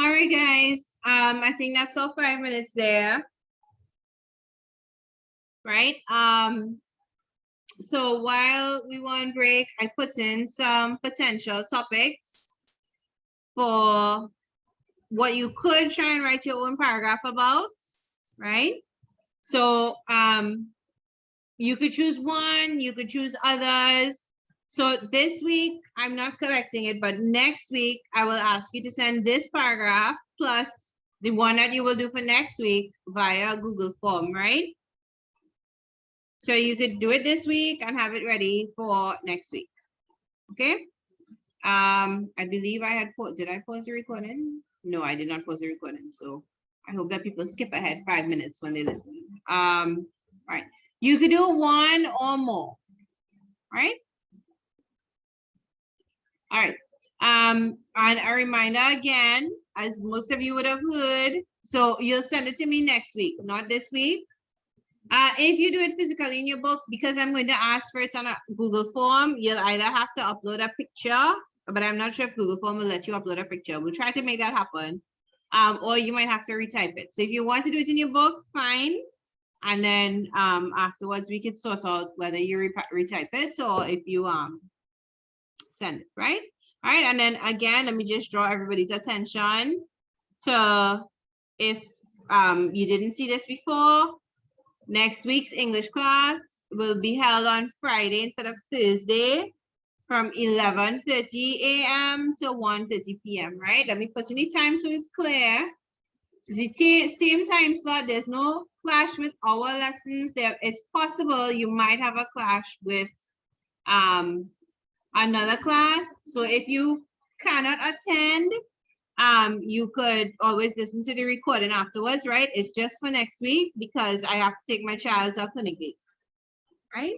All right, guys. I think that's all 5 minutes there. Right. So while we were on break, I put in some potential topics for what you could try and write your own paragraph about, right? So you could choose one, you could choose others. So this week, I'm not collecting it, but next week, I will ask you to send this paragraph plus the one that you will do for next week via Google form, right? So you could do it this week and have it ready for next week, okay? I believe I had, did I pause the recording? No, I did not pause the recording. So I hope that people skip ahead 5 minutes when they listen. All right, you could do one or more, right? All right, and a reminder again, as most of you would have heard, so you'll send it to me next week, not this week. If you do it physically in your book, because I'm going to ask for it on a Google form, you'll either have to upload a picture, but I'm not sure if Google form will let you upload a picture. We'll try to make that happen. Or you might have to retype it. So if you want to do it in your book, fine. And then afterwards, we could sort out whether you retype it or if you send it, right? All right, and then again, let me just draw everybody's attention to, if you didn't see this before, next week's English class will be held on Friday instead of Thursday from 11:30 a.m. to 1:30 p.m., right? Let me put in the time so it's clear. It's the same time slot. There's no clash with our lessons. There, it's possible you might have a clash with another class. So if you cannot attend, you could always listen to the recording afterwards, right? It's just for next week because I have to take my child to clinic dates, right?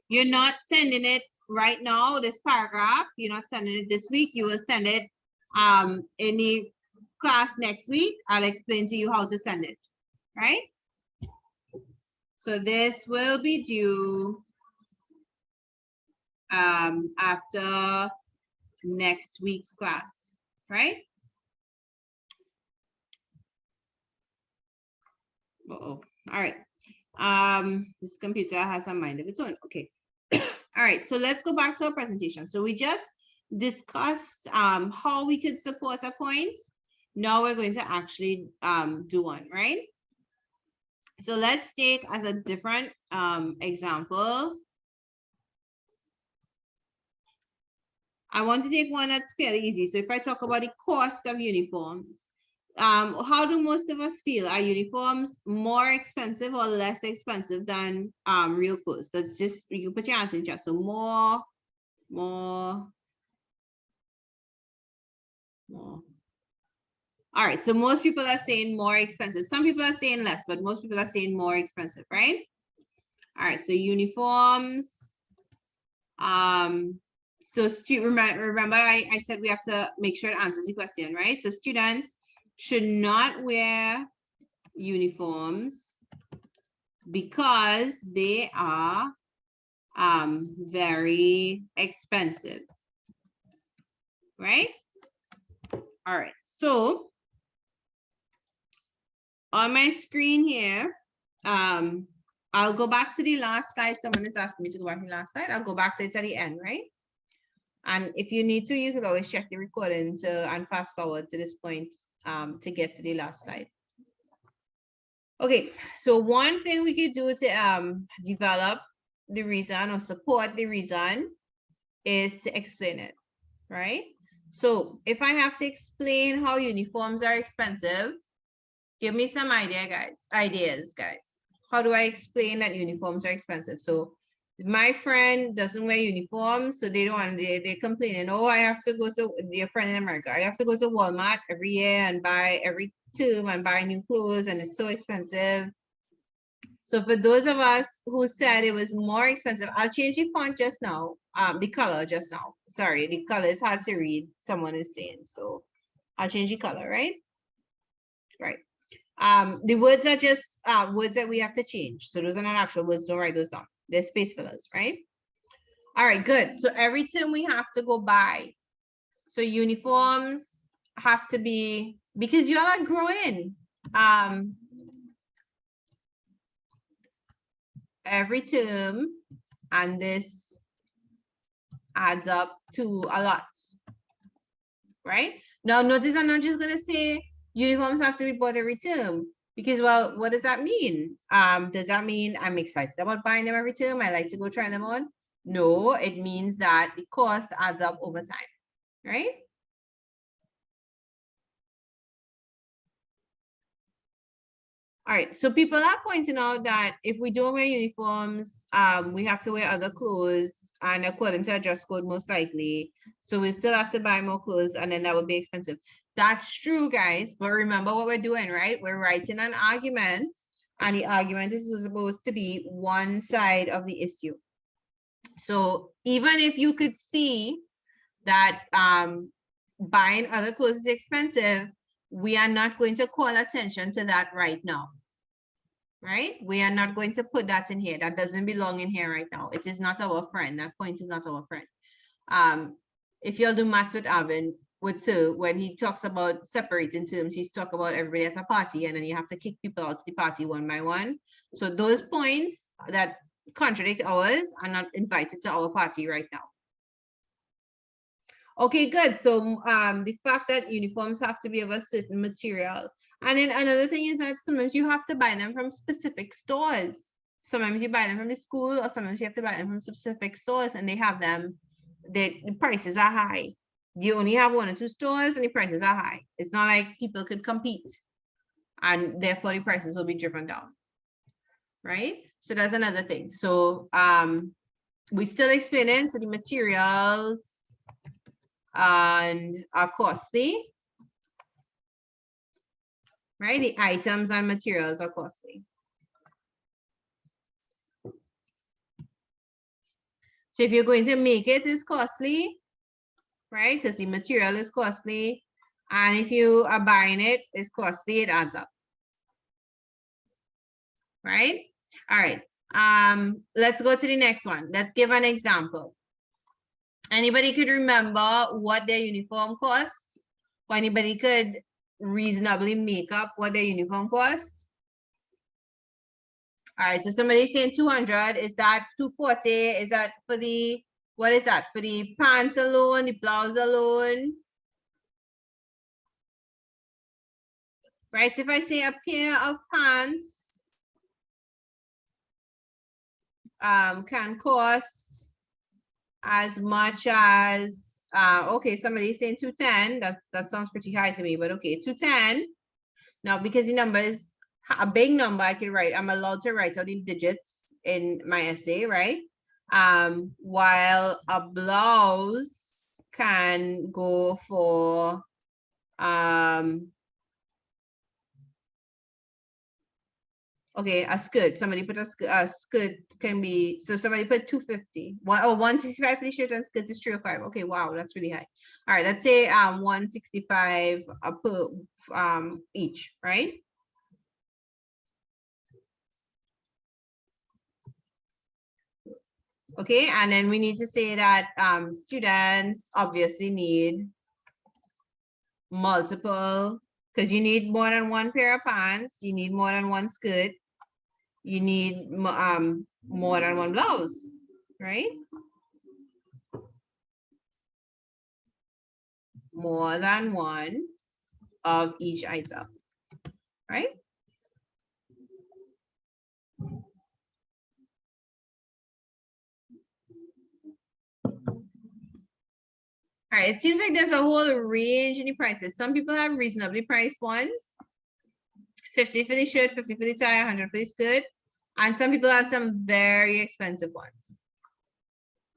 You're not sending it right now, this paragraph, you're not sending it this week. You will send it in the class next week. I'll explain to you how to send it, right? So this will be due after next week's class, right? Uh-oh. All right. This computer has a mind of its own. Okay. All right, so let's go back to our presentation. So we just discussed how we could support a point. Now we're going to actually do one, right? So let's take as a different example. I want to take one that's fairly easy. So if I talk about the cost of uniforms, how do most of us feel? Are uniforms more expensive or less expensive than real clothes? That's just, you can put your answer in chat. So more. All right, so most people are saying more expensive. Some people are saying less, but most people are saying more expensive, right? All right, so uniforms. So remember I said we have to make sure it answers the question, right? So students should not wear uniforms because they are very expensive, right? All right, so on my screen here, I'll go back to the last slide. Someone is asking me to go back to the last slide. I'll go back to it at the end, right? And if you need to, you could always check the recording and fast forward to this point to get to the last slide. Okay, so one thing we could do to develop the reason or support the reason is to explain it, right? So if I have to explain how uniforms are expensive, give me some ideas, guys. How do I explain that uniforms are expensive? So my friend doesn't wear uniforms, so they don't want, they're complaining, oh, I have to go to, their friend in America, I have to go to Walmart every year and buy every term and buy new clothes, and it's so expensive. So for those of us who said it was more expensive, I'll change the font just now, the color just now. Sorry, the color is hard to read, someone is saying, so I'll change the color, right? Right. The words are just words that we have to change. So those are not actual words, don't write those down. They're space fillers, right? All right, good. So every term we have to go by. So uniforms have to be, because you all are growing. Every term, and this adds up to a lot, right? Now, notice I'm not just going to say uniforms have to be bought every term, because, well, what does that mean? Does that mean I'm excited about buying them every term? I like to go try them on? No, it means that the cost adds up over time, right? All right, so people are pointing out that if we don't wear uniforms, we have to wear other clothes, and according to our dress code, most likely. So we still have to buy more clothes, and then that would be expensive. That's true, guys, but remember what we're doing, right? We're writing an argument, and the argument is supposed to be one side of the issue. So even if you could see that buying other clothes is expensive, we are not going to call attention to that right now, right? We are not going to put that in here. That doesn't belong in here right now. It is not our friend. That point is not our friend. If you'll do maths with Alvin, with Sir, when he talks about separating terms, he's talking about everybody at a party, and then you have to kick people out of the party one by one. So those points that contradict ours are not invited to our party right now. Okay, good. So the fact that uniforms have to be of a certain material. And then another thing is that sometimes you have to buy them from specific stores. Sometimes you buy them from the school, or sometimes you have to buy them from specific stores, and they have them, the prices are high. You only have 1 or 2 stores and the prices are high. It's not like people could compete, and therefore the prices will be driven down, right? So that's another thing. So we still explaining, so the materials and are costly, right? The items and materials are costly. So if you're going to make it, it's costly, right? Because the material is costly. And if you are buying it, it's costly, it adds up. Right? All right. Let's go to the next one. Let's give an example. Anybody could remember what their uniform cost? Or anybody could reasonably make up what their uniform cost? All right, so somebody's saying 200. Is that 240? Is that for the, what is that? For the pants alone, the blouse alone? Right, so if I say a pair of pants can cost as much as, okay, somebody's saying 210. That sounds pretty high to me, but okay, 210. Now, because the number is a big number, I can write, I'm allowed to write out in digits in my essay, right? While a blouse can go for, okay, a skirt. Somebody put a skirt can be, so somebody put 250. 165 for the shirt and skirt is 305. Okay, wow, that's really high. All right, let's say 165 per each, right? Okay, and then we need to say that students obviously need multiple, because you need more than one pair of pants, you need more than one skirt, you need more than one blouse, right? More than one of each item, right? All right, it seems like there's a whole range in the prices. Some people have reasonably priced ones. 50 for the shirt, 50 for the tie, 100 for the skirt. And some people have some very expensive ones.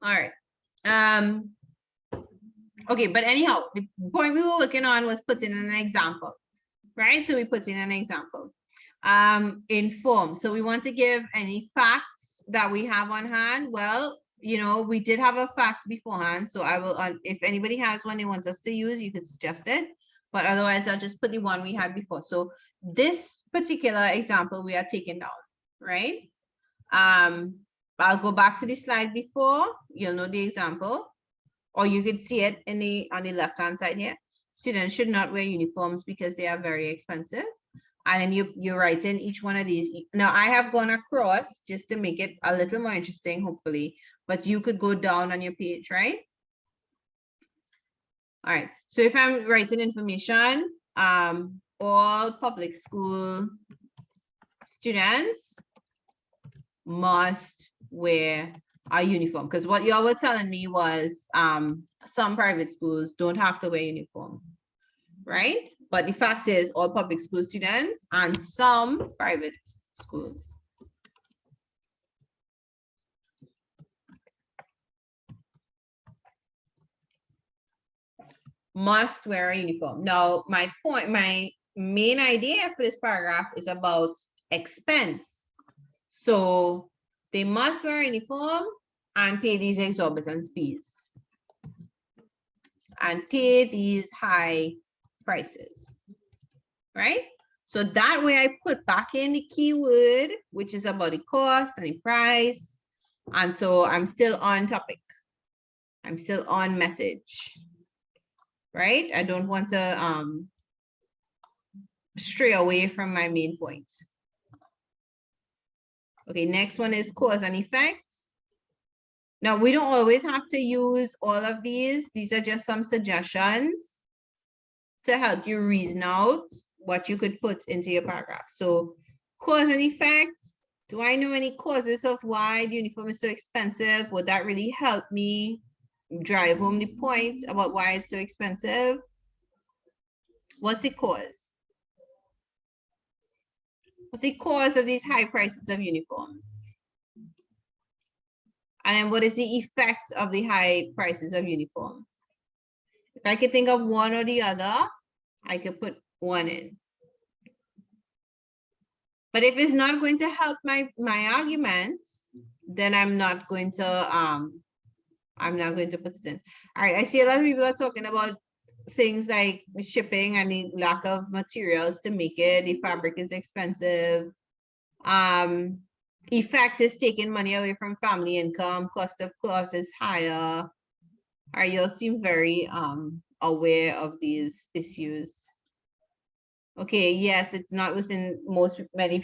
All right. Okay, but anyhow, the point we were working on was putting in an example, right? So we put in an example. In form. So we want to give any facts that we have on hand. Well, you know, we did have a fact beforehand, so I will, if anybody has one they want us to use, you could suggest it, but otherwise I'll just put the one we had before. So this particular example we are taking down, right? I'll go back to the slide before, you'll know the example, or you could see it in the on the left hand side here. students should not wear uniforms because they are very expensive. And then you're writing each one of these. Now I have gone across just to make it a little more interesting, hopefully, but you could go down on your page, right? All right, so if I'm writing information, all public school students must wear a uniform, because what y'all were telling me was some private schools don't have to wear uniform, right? But the fact is all public school students and some private schools must wear a uniform. Now, my main idea for this paragraph is about expense. So they must wear a uniform and pay these exorbitant fees and pay these high prices, right? So that way I put back in the keyword, which is about the cost and the price. And so I'm still on topic. I'm still on message, right? I don't want to stray away from my main point. Okay, next one is cause and effect. Now, we don't always have to use all of these. These are just some suggestions to help you reason out what you could put into your paragraph. So cause and effect. Do I know any causes of why the uniform is so expensive? Would that really help me drive home the point about why it's so expensive? What's the cause? What's the cause of these high prices of uniforms? And then what is the effect of the high prices of uniforms? If I could think of one or the other, I could put one in. But if it's not going to help my arguments, then I'm not going to put it in. All right, I see a lot of people are talking about things like shipping and the lack of materials to make it. The fabric is expensive. Effect is taking money away from family income. Cost of cloth is higher. All right, you'll seem very aware of these issues. Okay, yes, it's not within many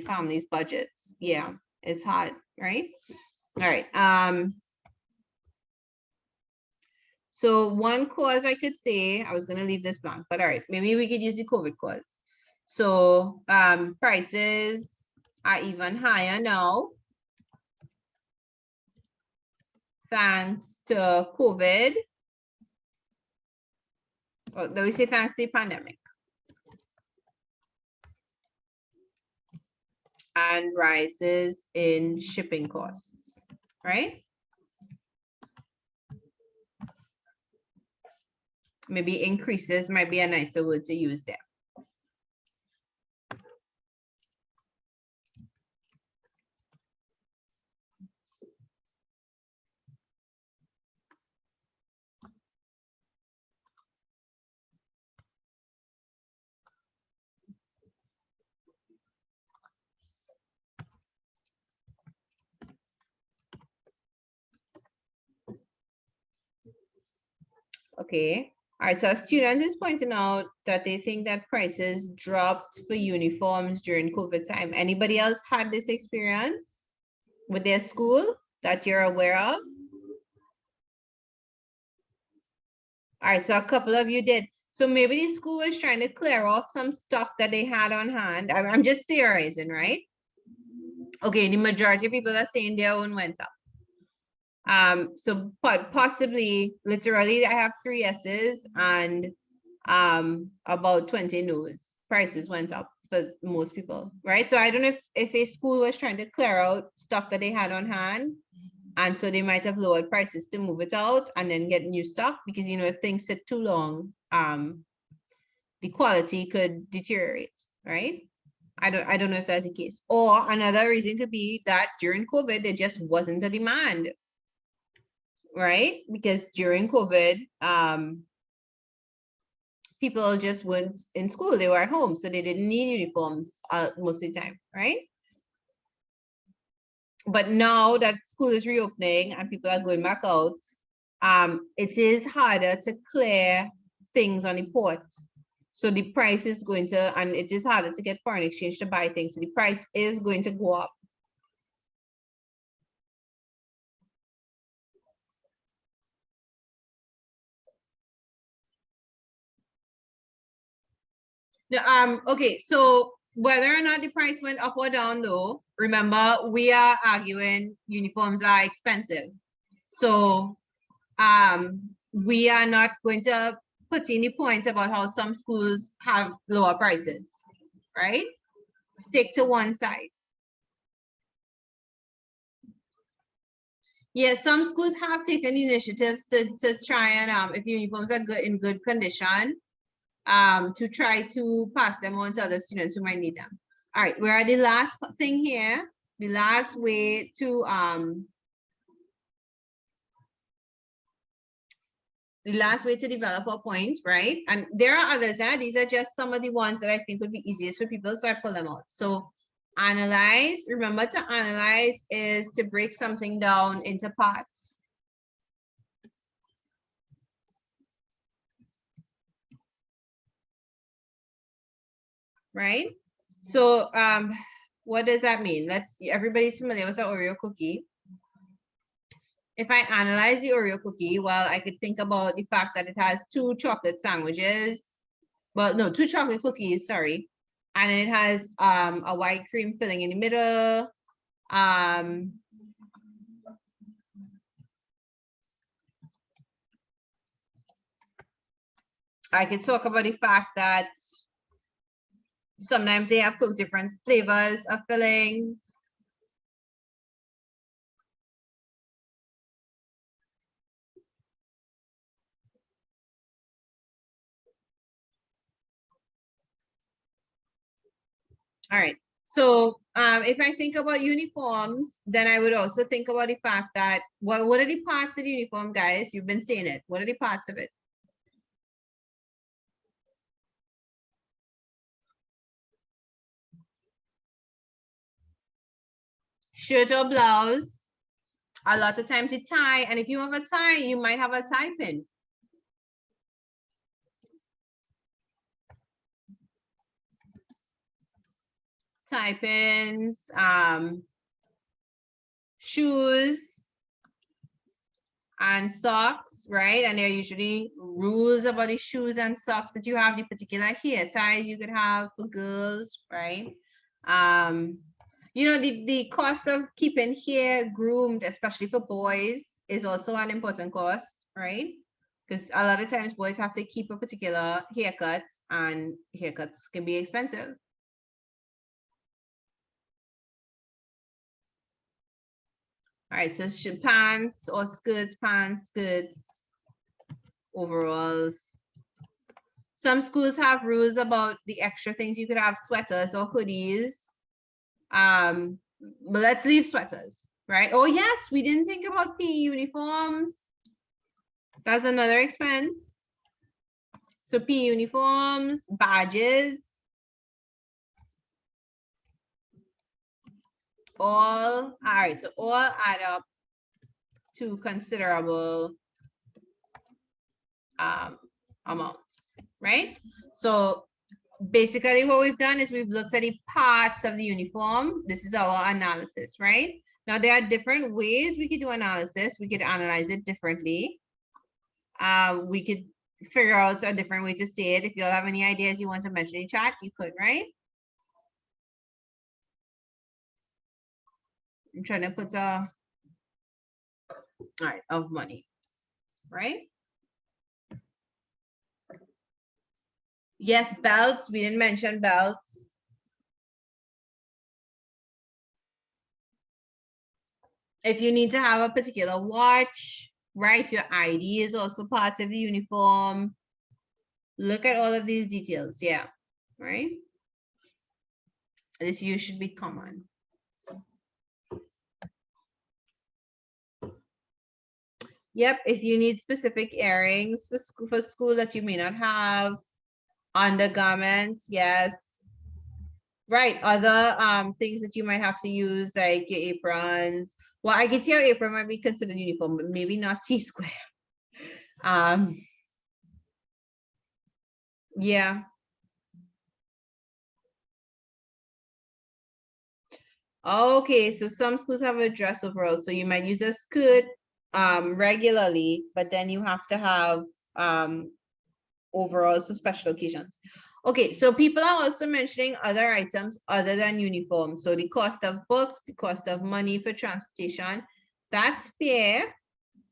families' budgets. Yeah, it's hard, right? All right. So one cause I could say, I was going to leave this blank, but all right, maybe we could use the COVID cause. So prices are even higher now, thanks to COVID. Well, let me say thanks to the pandemic. And rises in shipping costs, right? Maybe increases might be a nicer word to use there. Okay. All right, so a student is pointing out that they think that prices dropped for uniforms during COVID time. Anybody else had this experience with their school that you're aware of? All right, so a couple of you did. So maybe the school was trying to clear off some stock that they had on hand. I'm just theorizing, right? Okay, the majority of people are saying their own went up. So possibly, literally, I have 3 yeses and about 20 no's. Prices went up for most people, right? So I don't know if a school was trying to clear out stock that they had on hand, and so they might have lowered prices to move it out and then get new stock, because if things sit too long, the quality could deteriorate, right? I don't know if that's the case. Or another reason could be that during COVID, there just wasn't a demand, right? Because during COVID, people just weren't in school, they were at home, so they didn't need uniforms most of the time, right? But now that school is reopening and people are going back out, it is harder to clear things on the port. So the price is going to, and it is harder to get foreign exchange to buy things. So the price is going to go up. Okay, so whether or not the price went up or down though, remember we are arguing uniforms are expensive. So we are not going to put any points about how some schools have lower prices, right? Stick to one side. Yes, some schools have taken initiatives to try and if uniforms are good in good condition, to try to pass them on to other students who might need them. All right, we're at the last thing here. The last way to develop a point, right? And there are others, these are just some of the ones that I think would be easiest for people, so I pull them out. So analyze, remember to analyze is to break something down into parts. Right? So what does that mean? Everybody's familiar with an Oreo cookie. If I analyze the Oreo cookie, well, I could think about the fact that it has 2 chocolate sandwiches. Well, no, 2 chocolate cookies, sorry. And it has a white cream filling in the middle. I could talk about the fact that sometimes they have different flavors of fillings. All right. So if I think about uniforms, then I would also think about the fact that what are the parts of the uniform, guys? You've been saying it. What are the parts of it? Shirt or blouse. A lot of times a tie. And if you have a tie, you might have a tie pin. Tie pins, shoes, and socks, right? And there are usually rules about the shoes and socks that you have, the particular hair ties you could have for girls, right? You know, the cost of keeping hair groomed, especially for boys, is also an important cost, right? Because a lot of times boys have to keep a particular haircut, and haircuts can be expensive. All right, so pants or skirts, pants, skirts, overalls. Some schools have rules about the extra things you could have, sweaters or hoodies. But let's leave sweaters, right? Oh yes, we didn't think about PE uniforms. That's another expense. So PE uniforms, badges, all right, so all add up to considerable amounts, right? So basically what we've done is we've looked at the parts of the uniform. This is our analysis, right? Now there are different ways we could do analysis. We could analyze it differently. We could figure out a different way to say it. If you all have any ideas you want to mention in chat, you could, right? I'm trying to put all right, of money, right? Yes, belts. We didn't mention belts. If you need to have a particular watch, right? Your ID is also part of the uniform. Look at all of these details. Yeah, right? This you should be common. Yep, if you need specific earrings for school that you may not have, undergarments, yes. Right, other things that you might have to use, like your aprons. Well, I guess your apron might be considered uniform, but maybe not T-square. Yeah. Okay, so some schools have a dress overall, so you might use a skirt regularly, but then you have to have overalls for special occasions. Okay, so people are also mentioning other items other than uniform. So the cost of books, the cost of money for transportation, that's fair.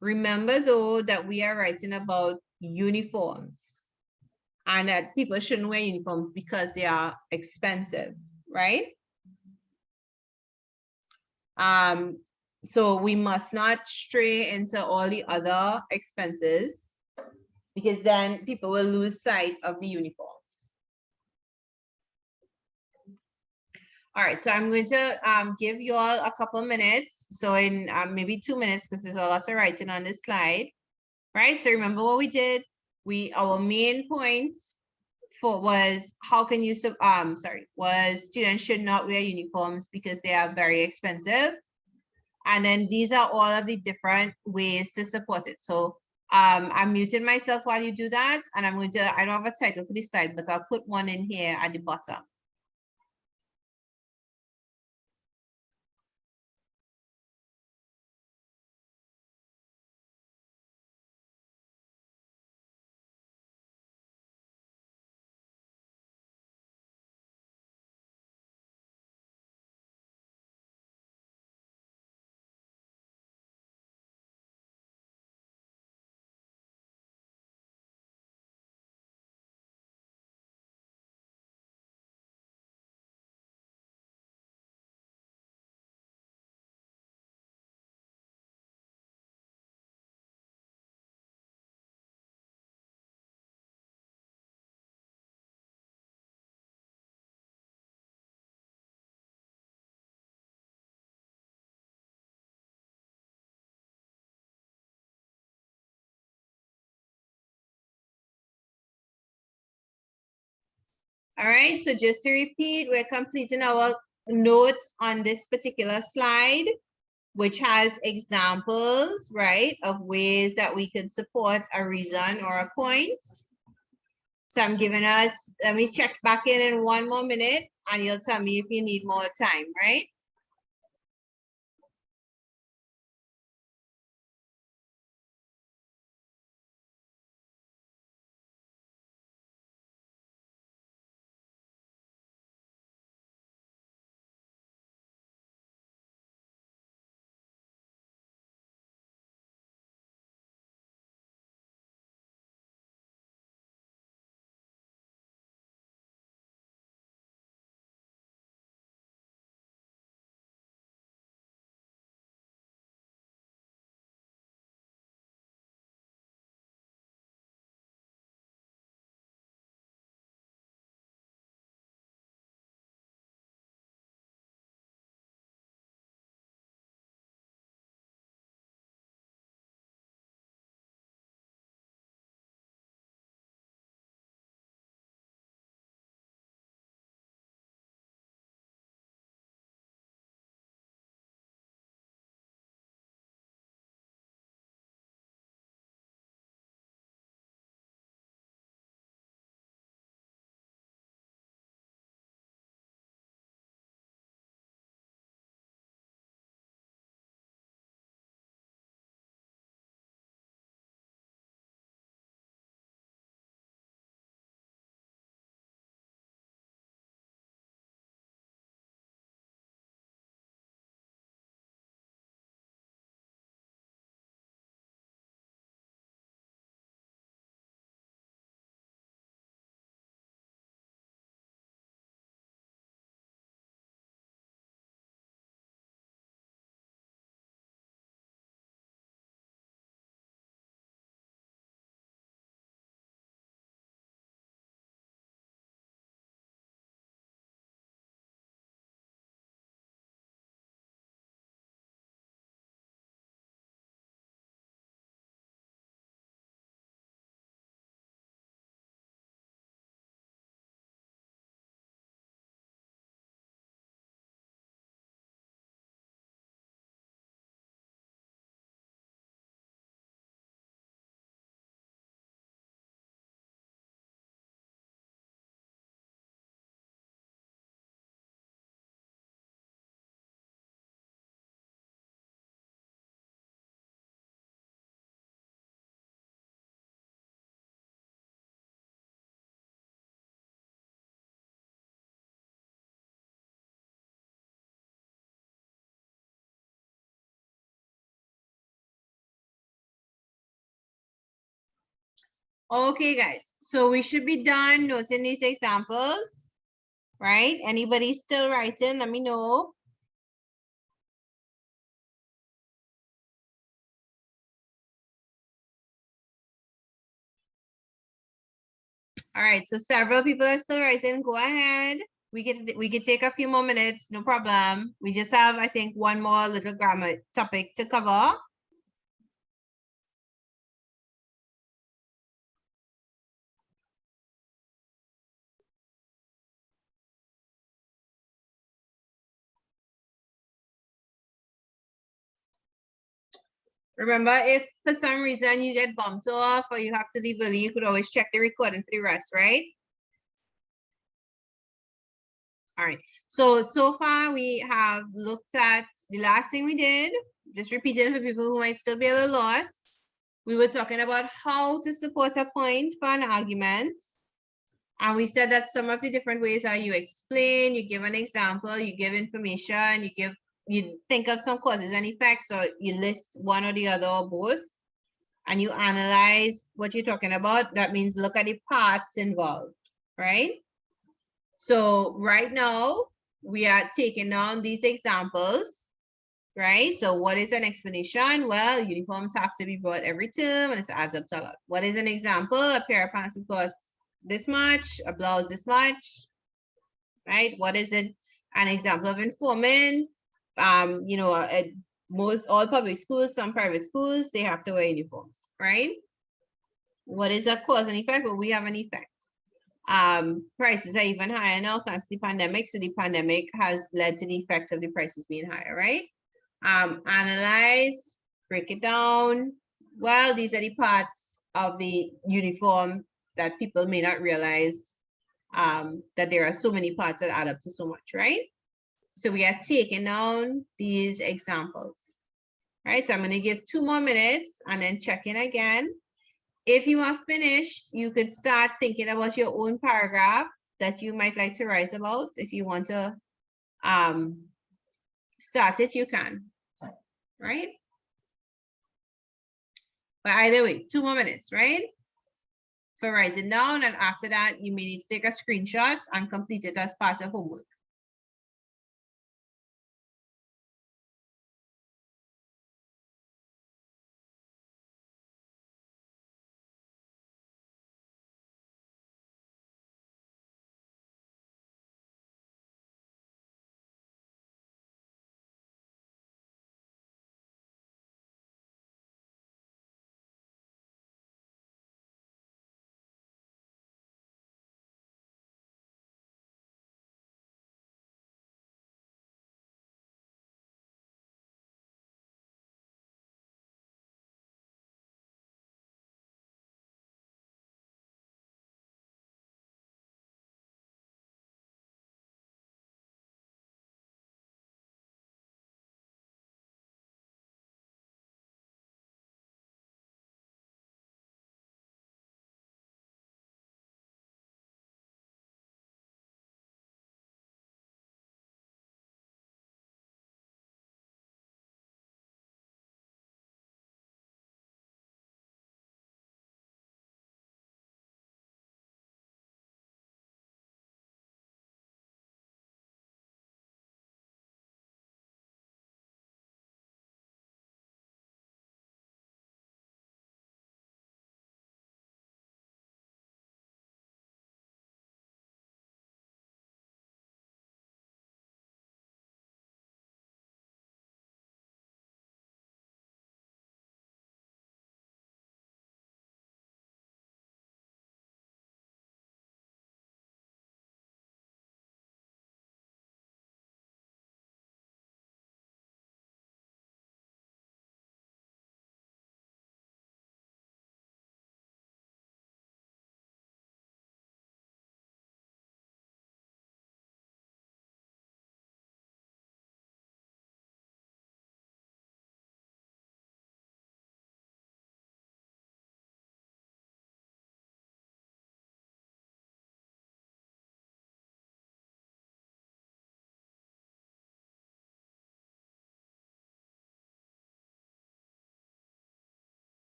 Remember though that we are writing about uniforms and that people shouldn't wear uniforms because they are expensive, right? So we must not stray into all the other expenses because then people will lose sight of the uniforms. All right, so I'm going to give you all a couple minutes. So in maybe 2 minutes, because there's a lot of writing on this slide, right? So remember what we did? Our main point was how can you was students should not wear uniforms because they are very expensive. And then these are all of the different ways to support it. So I'm muting myself while you do that. And I'm going to, I don't have a title for this slide, but I'll put one in here at the bottom. All right, so just to repeat, we're completing our notes on this particular slide, which has examples, right, of ways that we could support a reason or a point. So I'm giving us, let me check back in 1 more minute and you'll tell me if you need more time, right? Okay, guys. So we should be done noting these examples, right? Anybody still writing? Let me know. All right, so several people are still writing. Go ahead. We could take a few more minutes, no problem. We just have, I think, one more little grammar topic to cover. Remember, if for some reason you get bumped off or you have to leave early, you could always check the recording for the rest, right? All right. So far we have looked at the last thing we did, just repeating for people who might still be a little lost. We were talking about how to support a point for an argument. And we said that some of the different ways are you explain, you give an example, you give information, you think of some causes and effects, or you list one or the other or both, and you analyze what you're talking about. That means look at the parts involved, right? So right now we are taking down these examples, right? So what is an explanation? Well, uniforms have to be bought every term and it adds up to a lot. What is an example? A pair of pants will cost this much, a blouse this much, right? What is it? An example of informing, you know, most all public schools, some private schools, they have to wear uniforms, right? What is a cause and effect? Well, we have an effect. Prices are even higher now thanks to the pandemic. So the pandemic has led to the effect of the prices being higher, right? Analyze, break it down. Well, these are the parts of the uniform that people may not realize, that there are so many parts that add up to so much, right? So we are taking down these examples, right? So I'm going to give 2 more minutes and then check in again. If you are finished, you could start thinking about your own paragraph that you might like to write about. If you want to start it, you can, right? But either way, 2 more minutes, right? For writing down, and after that, you may need to take a screenshot and complete it as part of homework.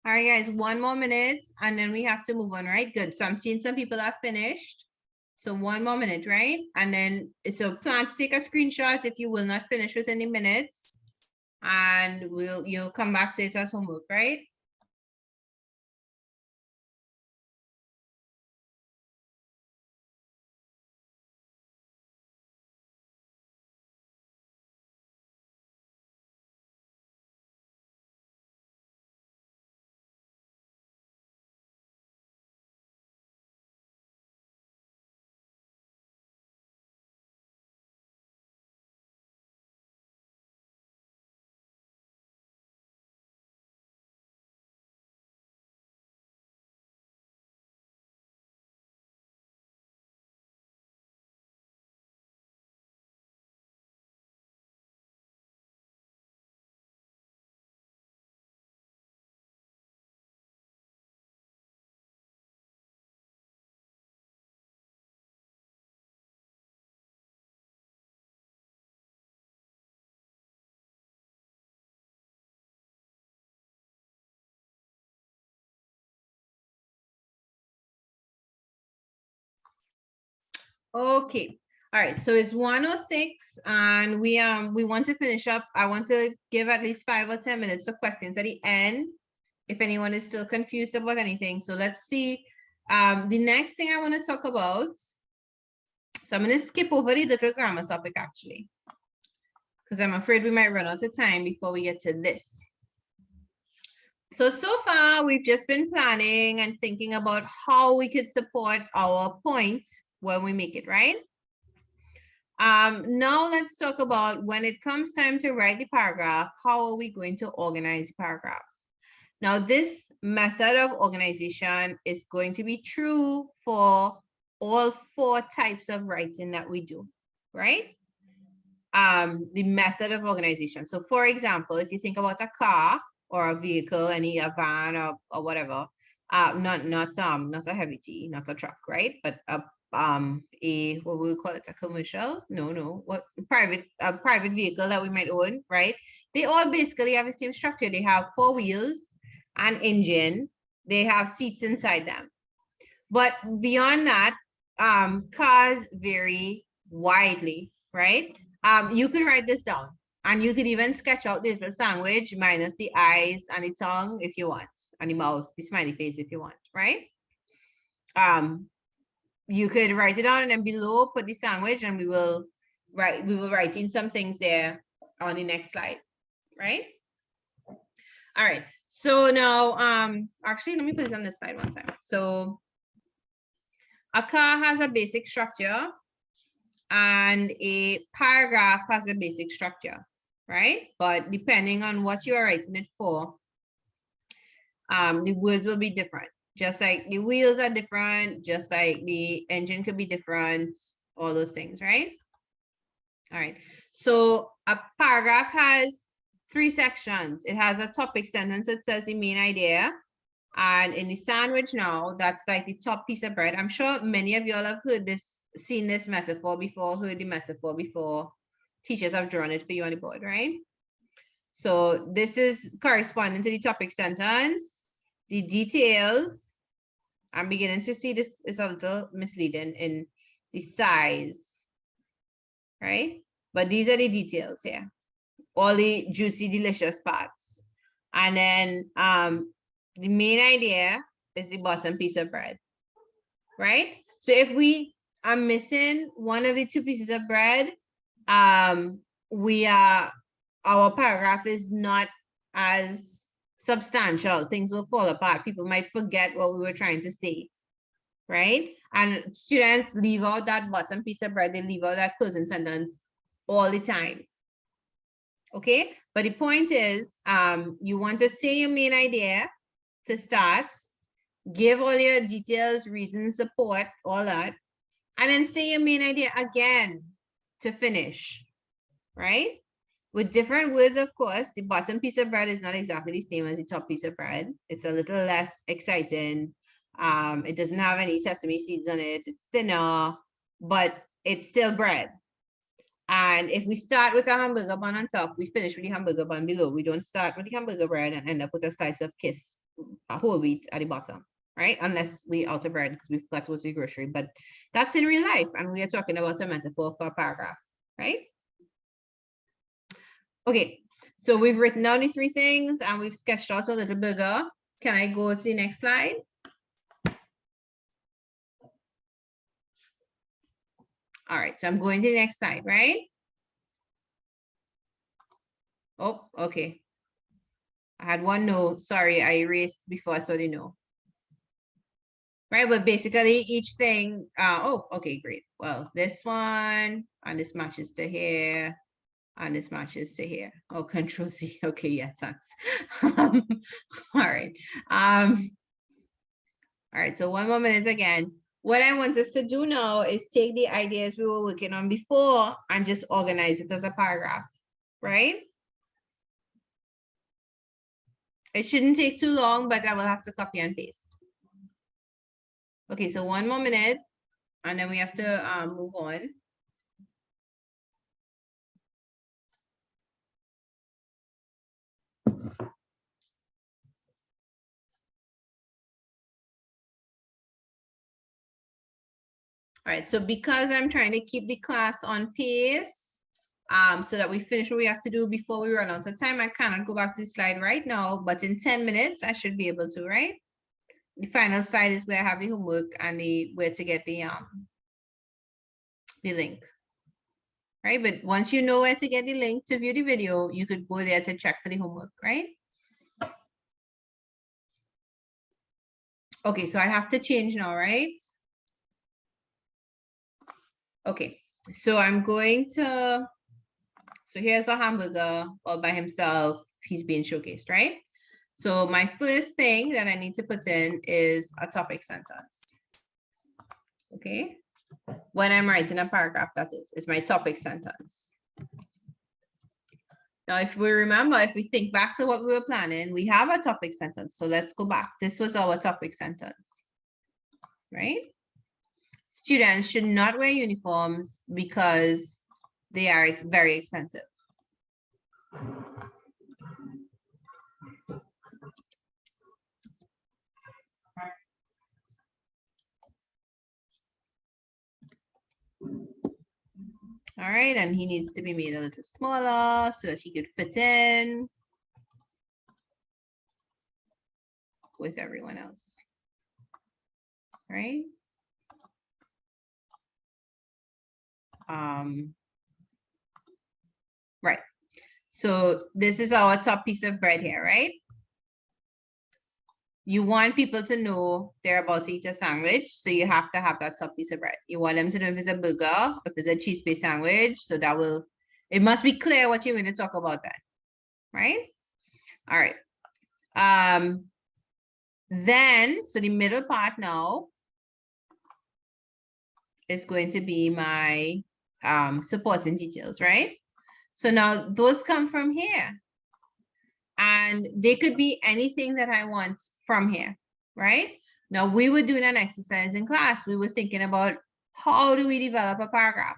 All right, guys, 1 more minute and then we have to move on, right? Good. So I'm seeing some people are finished. So 1 more minute, right? And then, so plan to take a screenshot if you will not finish within the minutes. And you'll come back to it as homework, right? Okay. All right. So it's 1:06 and we want to finish up. I want to give at least 5 or 10 minutes for questions at the end if anyone is still confused about anything. So let's see. The next thing I want to talk about. So I'm going to skip over the little grammar topic actually, because I'm afraid we might run out of time before we get to this. So far we've just been planning and thinking about how we could support our point when we make it, right? Now let's talk about when it comes time to write the paragraph, how are we going to organize the paragraph? Now this method of organization is going to be true for all 4 types of writing that we do, right? The method of organization. So for example, if you think about a car or a vehicle, a van or whatever, not a heavy T, not a truck, right? But what we call it, a commercial? No, what a private vehicle that we might own, right? They all basically have the same structure. They have 4 wheels, an engine, they have seats inside them. But beyond that, cars vary widely, right? You can write this down and you could even sketch out the little sandwich minus the eyes and the tongue if you want, and the mouth, the smiley face if you want, right? You could write it down and then below put the sandwich, and we will write in some things there on the next slide, right? All right. So now, actually, let me put it on this side one time. So a car has a basic structure and a paragraph has a basic structure, right? But depending on what you are writing it for, the words will be different. Just like the wheels are different, just like the engine could be different, all those things, right? All right. So a paragraph has 3 sections. It has a topic sentence that says the main idea. And in the sandwich now, that's like the top piece of bread. I'm sure many of y'all have heard this, seen this metaphor before, heard the metaphor before. Teachers have drawn it for you on the board, right? So this is corresponding to the topic sentence. The details, I'm beginning to see this is a little misleading in the size, right? But these are the details here, all the juicy, delicious parts. And then the main idea is the bottom piece of bread, right? So if we are missing one of the 2 pieces of bread, our paragraph is not as substantial. Things will fall apart. People might forget what we were trying to say, right? And students leave out that bottom piece of bread. They leave out that closing sentence all the time. Okay, but the point is, you want to say your main idea to start, give all your details, reasons, support, all that, and then say your main idea again to finish, right? With different words, of course. The bottom piece of bread is not exactly the same as the top piece of bread. It's a little less exciting. It doesn't have any sesame seeds on it. It's thinner, but it's still bread. And if we start with a hamburger bun on top, we finish with the hamburger bun below. We don't start with the hamburger bread and end up with a slice of kiss whole wheat at the bottom, right? Unless we out of bread because we forgot to go to the grocery, but that's in real life. And we are talking about a metaphor for a paragraph, right? Okay, so we've written down the 3 things and we've sketched out a little bigger. Can I go to the next slide? All right, so I'm going to the next slide, right? Oh, okay. I had one no, sorry, I erased before I saw the no. Right, but basically each thing, oh, okay, great. Well, this one, and this matches to here, and this matches to here. Oh, Control Z, okay, yeah, thanks. All right. All right, so 1 more minute again. What I want us to do now is take the ideas we were working on before and just organize it as a paragraph, right? It shouldn't take too long, but I will have to copy and paste. Okay, so 1 more minute, and then we have to move on. All right, so because I'm trying to keep the class on pace, so that we finish what we have to do before we run out of time, I cannot go back to the slide right now, but in 10 minutes, I should be able to, right? The final slide is where I have the homework and where to get the link, right? But once you know where to get the link to view the video, you could go there to check for the homework, right? Okay, so I have to change now, right? Okay, so I'm going to, so here's a hamburger all by himself. He's being showcased, right? So my first thing that I need to put in is a topic sentence. Okay, when I'm writing a paragraph, that is my topic sentence. Now, if we remember, if we think back to what we were planning, we have a topic sentence. So let's go back. This was our topic sentence, right? Students should not wear uniforms because they are very expensive. All right, and he needs to be made a little smaller so that he could fit in with everyone else, right? Right. So this is our top piece of bread here, right? You want people to know they're about to eat a sandwich, so you have to have that top piece of bread. You want them to know if it's a burger, if it's a cheese-based sandwich, so that will, it must be clear what you're going to talk about then, right? All right. Then, so the middle part now is going to be my supporting details, right? So now those come from here. And they could be anything that I want from here, right? Now we were doing an exercise in class. We were thinking about how do we develop a paragraph?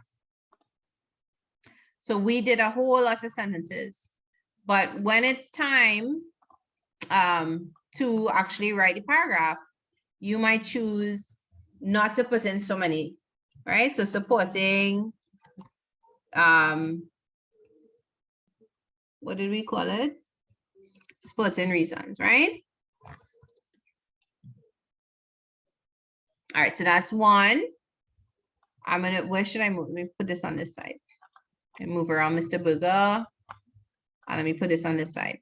So we did a whole lot of sentences, but when it's time to actually write a paragraph, you might choose not to put in so many, right? So supporting, what did we call it? Supporting reasons, right? All right, so that's one. I'm gonna, where should I move? Let me put this on this side and move around Mr. Burger. And let me put this on this side.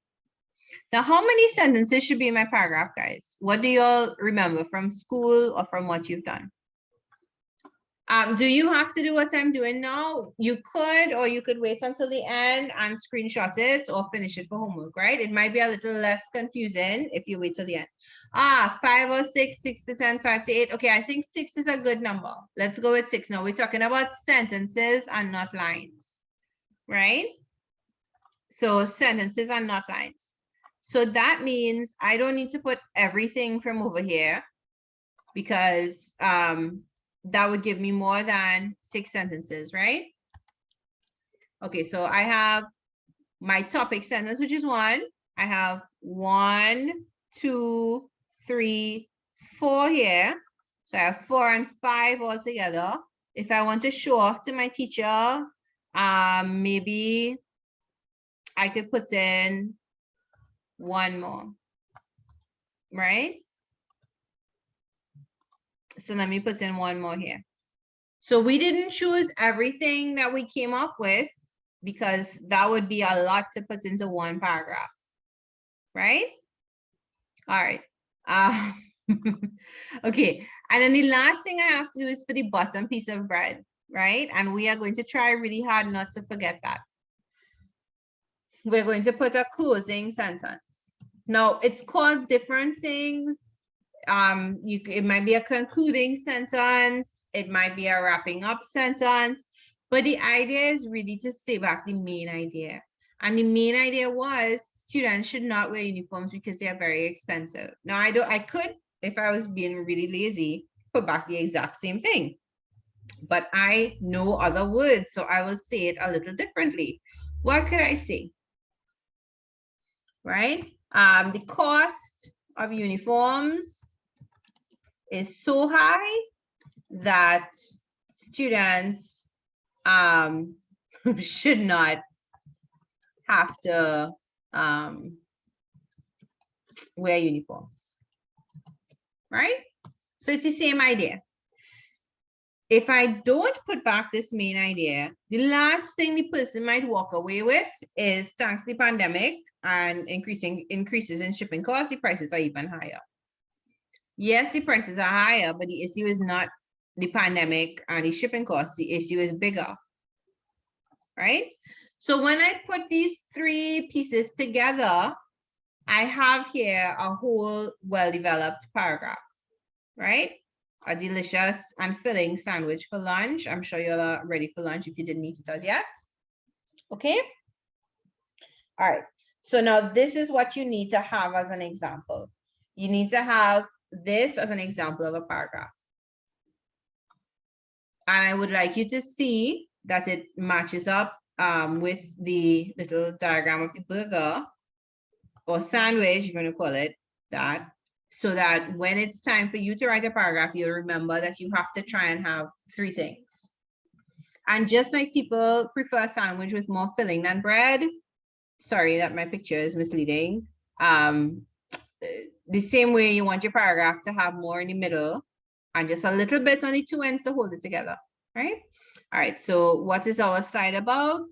Now, how many sentences should be in my paragraph, guys? What do you all remember from school or from what you've done? Do you have to do what I'm doing now? You could, or you could wait until the end and screenshot it or finish it for homework, right? It might be a little less confusing if you wait till the end. 5 or 6, 6 to 10, 5 to 8. Okay, I think 6 is a good number. Let's go with 6 now. We're talking about sentences and not lines, right? So sentences and not lines. So that means I don't need to put everything from over here because that would give me more than 6 sentences, right? Okay, so I have my topic sentence, which is 1. I have 1, 2, 3, 4 here. So I have 4 and 5 altogether. If I want to show off to my teacher, maybe I could put in 1 more, right? So let me put in 1 more here. So we didn't choose everything that we came up with because that would be a lot to put into 1 paragraph, right? All right. Okay. And then the last thing I have to do is for the bottom piece of bread, right? And we are going to try really hard not to forget that. We're going to put a closing sentence. Now, it's called different things. It might be a concluding sentence, it might be a wrapping up sentence, but the idea is really to say back the main idea. And the main idea was students should not wear uniforms because they are very expensive. Now I could, if I was being really lazy, put back the exact same thing, but I know other words, so I will say it a little differently. What could I say? Right? The cost of uniforms is so high that students should not have to wear uniforms, right? So it's the same idea. If I don't put back this main idea, the last thing the person might walk away with is, thanks to the pandemic and increases in shipping costs, the prices are even higher. Yes, the prices are higher, but the issue is not the pandemic and the shipping costs. The issue is bigger, right? So when I put these 3 pieces together, I have here a whole well-developed paragraph, right? A delicious and filling sandwich for lunch. I'm sure you're ready for lunch if you didn't eat it as yet. Okay. All right. So now this is what you need to have as an example. You need to have this as an example of a paragraph. And I would like you to see that it matches up with the little diagram of the burger or sandwich, you're going to call it that, so that when it's time for you to write a paragraph, you'll remember that you have to try and have 3 things. And just like people prefer a sandwich with more filling than bread, sorry that my picture is misleading. The same way you want your paragraph to have more in the middle and just a little bit on the 2 ends to hold it together, right? All right, so what is our slide about?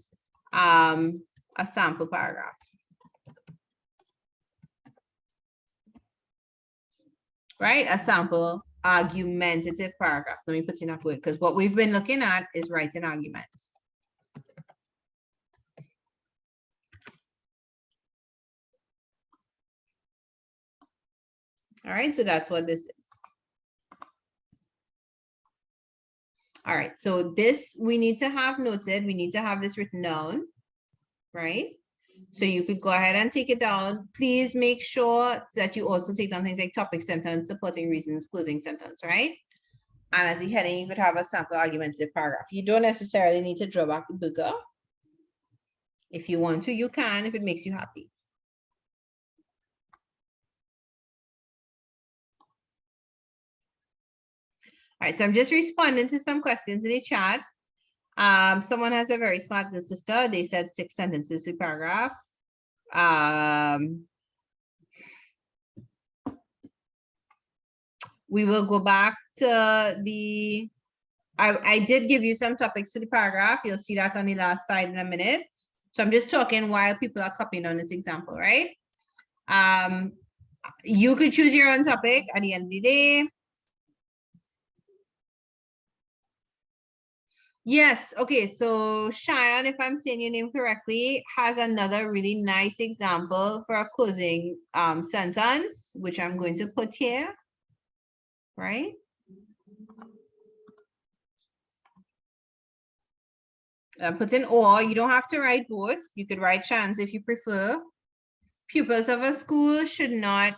A sample paragraph. Right, a sample argumentative paragraph. Let me put in that word because what we've been looking at is writing arguments. All right, so that's what this is. All right, so this we need to have noted. We need to have this written down, right? So you could go ahead and take it down. Please make sure that you also take down things like topic sentence, supporting reasons, closing sentence, right? And as a heading, you could have a sample argumentative paragraph. You don't necessarily need to draw back the burger. If you want to, you can, if it makes you happy. All right, so I'm just responding to some questions in the chat. Someone has a very smart little sister. They said 6 sentences per paragraph. We will go back to the, I did give you some topics to the paragraph. You'll see that on the last slide in a minute. So I'm just talking while people are copying on this example, right? You could choose your own topic at the end of the day. Yes, okay, so Cheyenne, if I'm saying your name correctly, has another really nice example for a closing sentence, which I'm going to put here, right? Put in or, you don't have to write both. You could write Cheyenne's if you prefer. Pupils of a school should not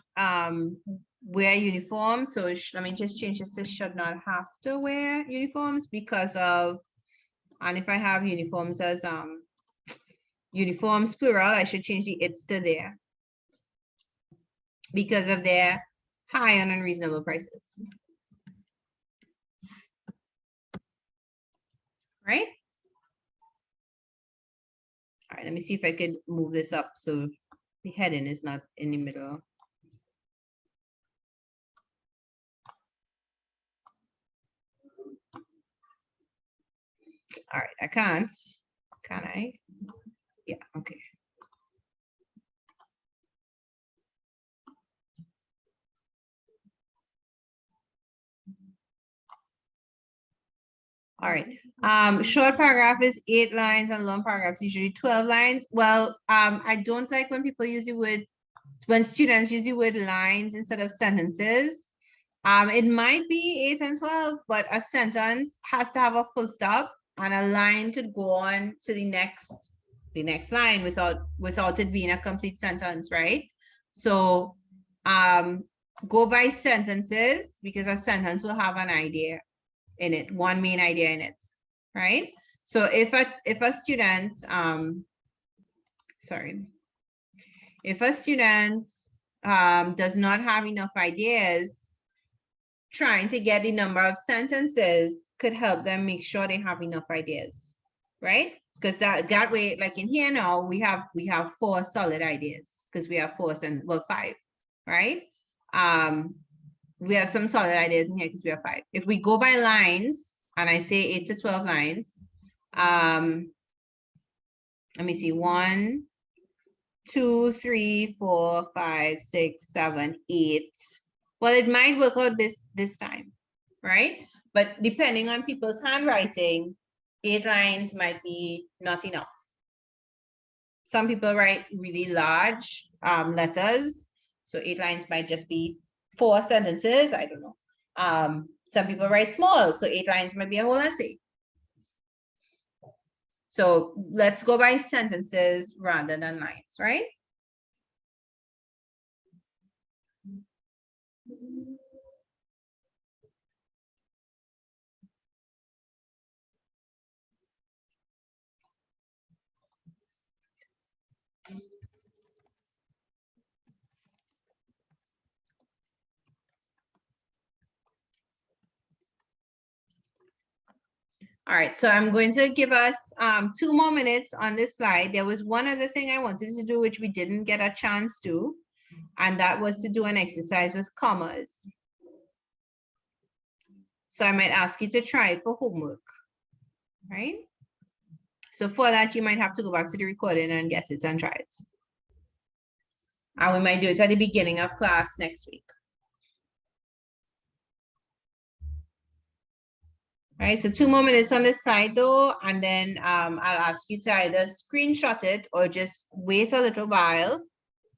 wear uniforms. So let me just change this to should not have to wear uniforms because of, and if I have uniforms as uniforms plural, I should change the it's to there. because of their high and unreasonable prices. Right? All right, let me see if I could move this up so the heading is not in the middle. All right, I can't. Can I? Yeah, okay. All right. Short paragraph is 8 lines and long paragraphs usually 12 lines. Well, I don't like when people use the word, when students use the word lines instead of sentences. It might be 8 and 12, but a sentence has to have a full stop, and a line could go on to the next line without it being a complete sentence, right? So go by sentences, because a sentence will have an idea in it, one main idea in it, right? So if a student if a student does not have enough ideas, trying to get the number of sentences could help them make sure they have enough ideas, right? Because that way, like in here now, we have 4 solid ideas, because we have 5, right? We have some solid ideas in here because we have 5. If we go by lines, and I say 8 to 12 lines, let me see, 1, 2, 3, 4, 5, 6, 7, 8. Well, it might work out this time, right? But depending on people's handwriting, 8 lines might be not enough. Some people write really large letters, so 8 lines might just be 4 sentences. I don't know. Some people write small, so 8 lines might be a whole essay. So let's go by sentences rather than lines, right? All right, so I'm going to give us 2 more minutes on this slide. There was one other thing I wanted to do, which we didn't get a chance to, and that was to do an exercise with commas. So I might ask you to try it for homework, right? So for that, you might have to go back to the recording and get it and try it. And we might do it at the beginning of class next week. All right, so 2 more minutes on this slide though, and then I'll ask you to either screenshot it or just wait a little while.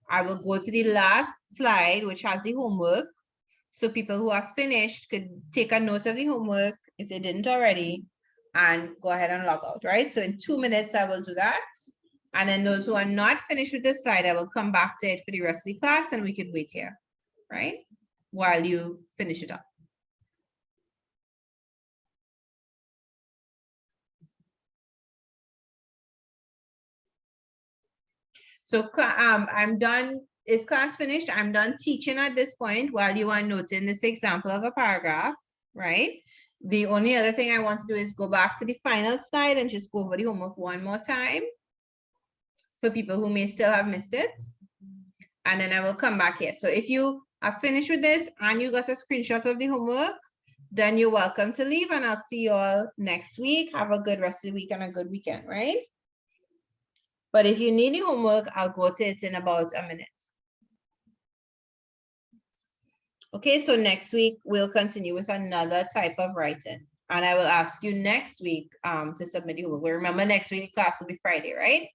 I will go to the last slide, which has the homework. So people who are finished could take a note of the homework if they didn't already, and go ahead and log out, right? So in 2 minutes, I will do that. And then those who are not finished with this slide, I will come back to it for the rest of the class, and we could wait here, right? While you finish it up. So I'm done. Is class finished? I'm done teaching at this point while you are noting this example of a paragraph, right? The only other thing I want to do is go back to the final slide and just go over the homework one more time for people who may still have missed it. And then I will come back here. So if you are finished with this and you got a screenshot of the homework, then you're welcome to leave, and I'll see you all next week. Have a good rest of the week and a good weekend, right? But if you need the homework, I'll go to it in about a minute. Okay, so next week we'll continue with another type of writing. And I will ask you next week to submit your homework. Remember, next week class will be Friday, right?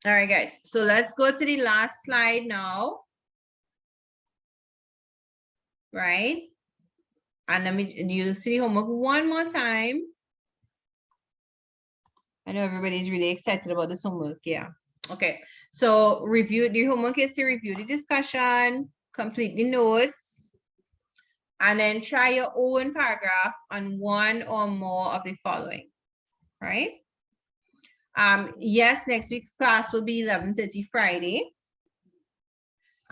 All right, guys. So let's go to the last slide now. Right? And let me, you see homework one more time. I know everybody's really excited about this homework. Yeah. Okay. So the homework is to review the discussion, complete the notes, and then try your own paragraph on one or more of the following, right? Yes, next week's class will be 11:30 Friday.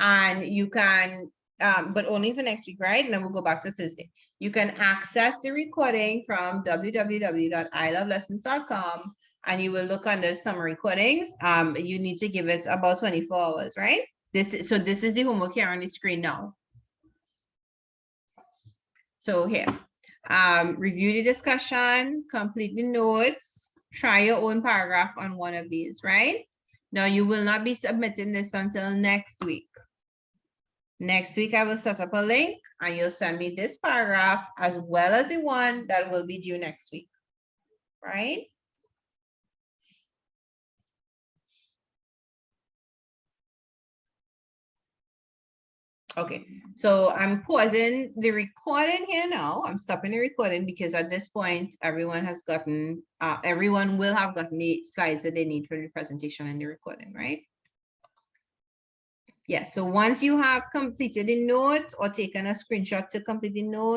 And you can, but only for next week, right? And then we'll go back to Thursday. You can access the recording from www.iLoveLessons.com, and you will look under some recordings. You need to give it about 24 hours, right? This is the homework here on the screen now. So here, review the discussion, complete the notes, try your own paragraph on one of these, right? Now you will not be submitting this until next week. Next week, I will set up a link and you'll send me this paragraph as well as the one that will be due next week, right? Okay, so I'm pausing the recording here now. I'm stopping the recording because at this point, everyone will have gotten the slides that they need for the presentation and the recording, right? Yes, so once you have completed the note or taken a screenshot to complete the note,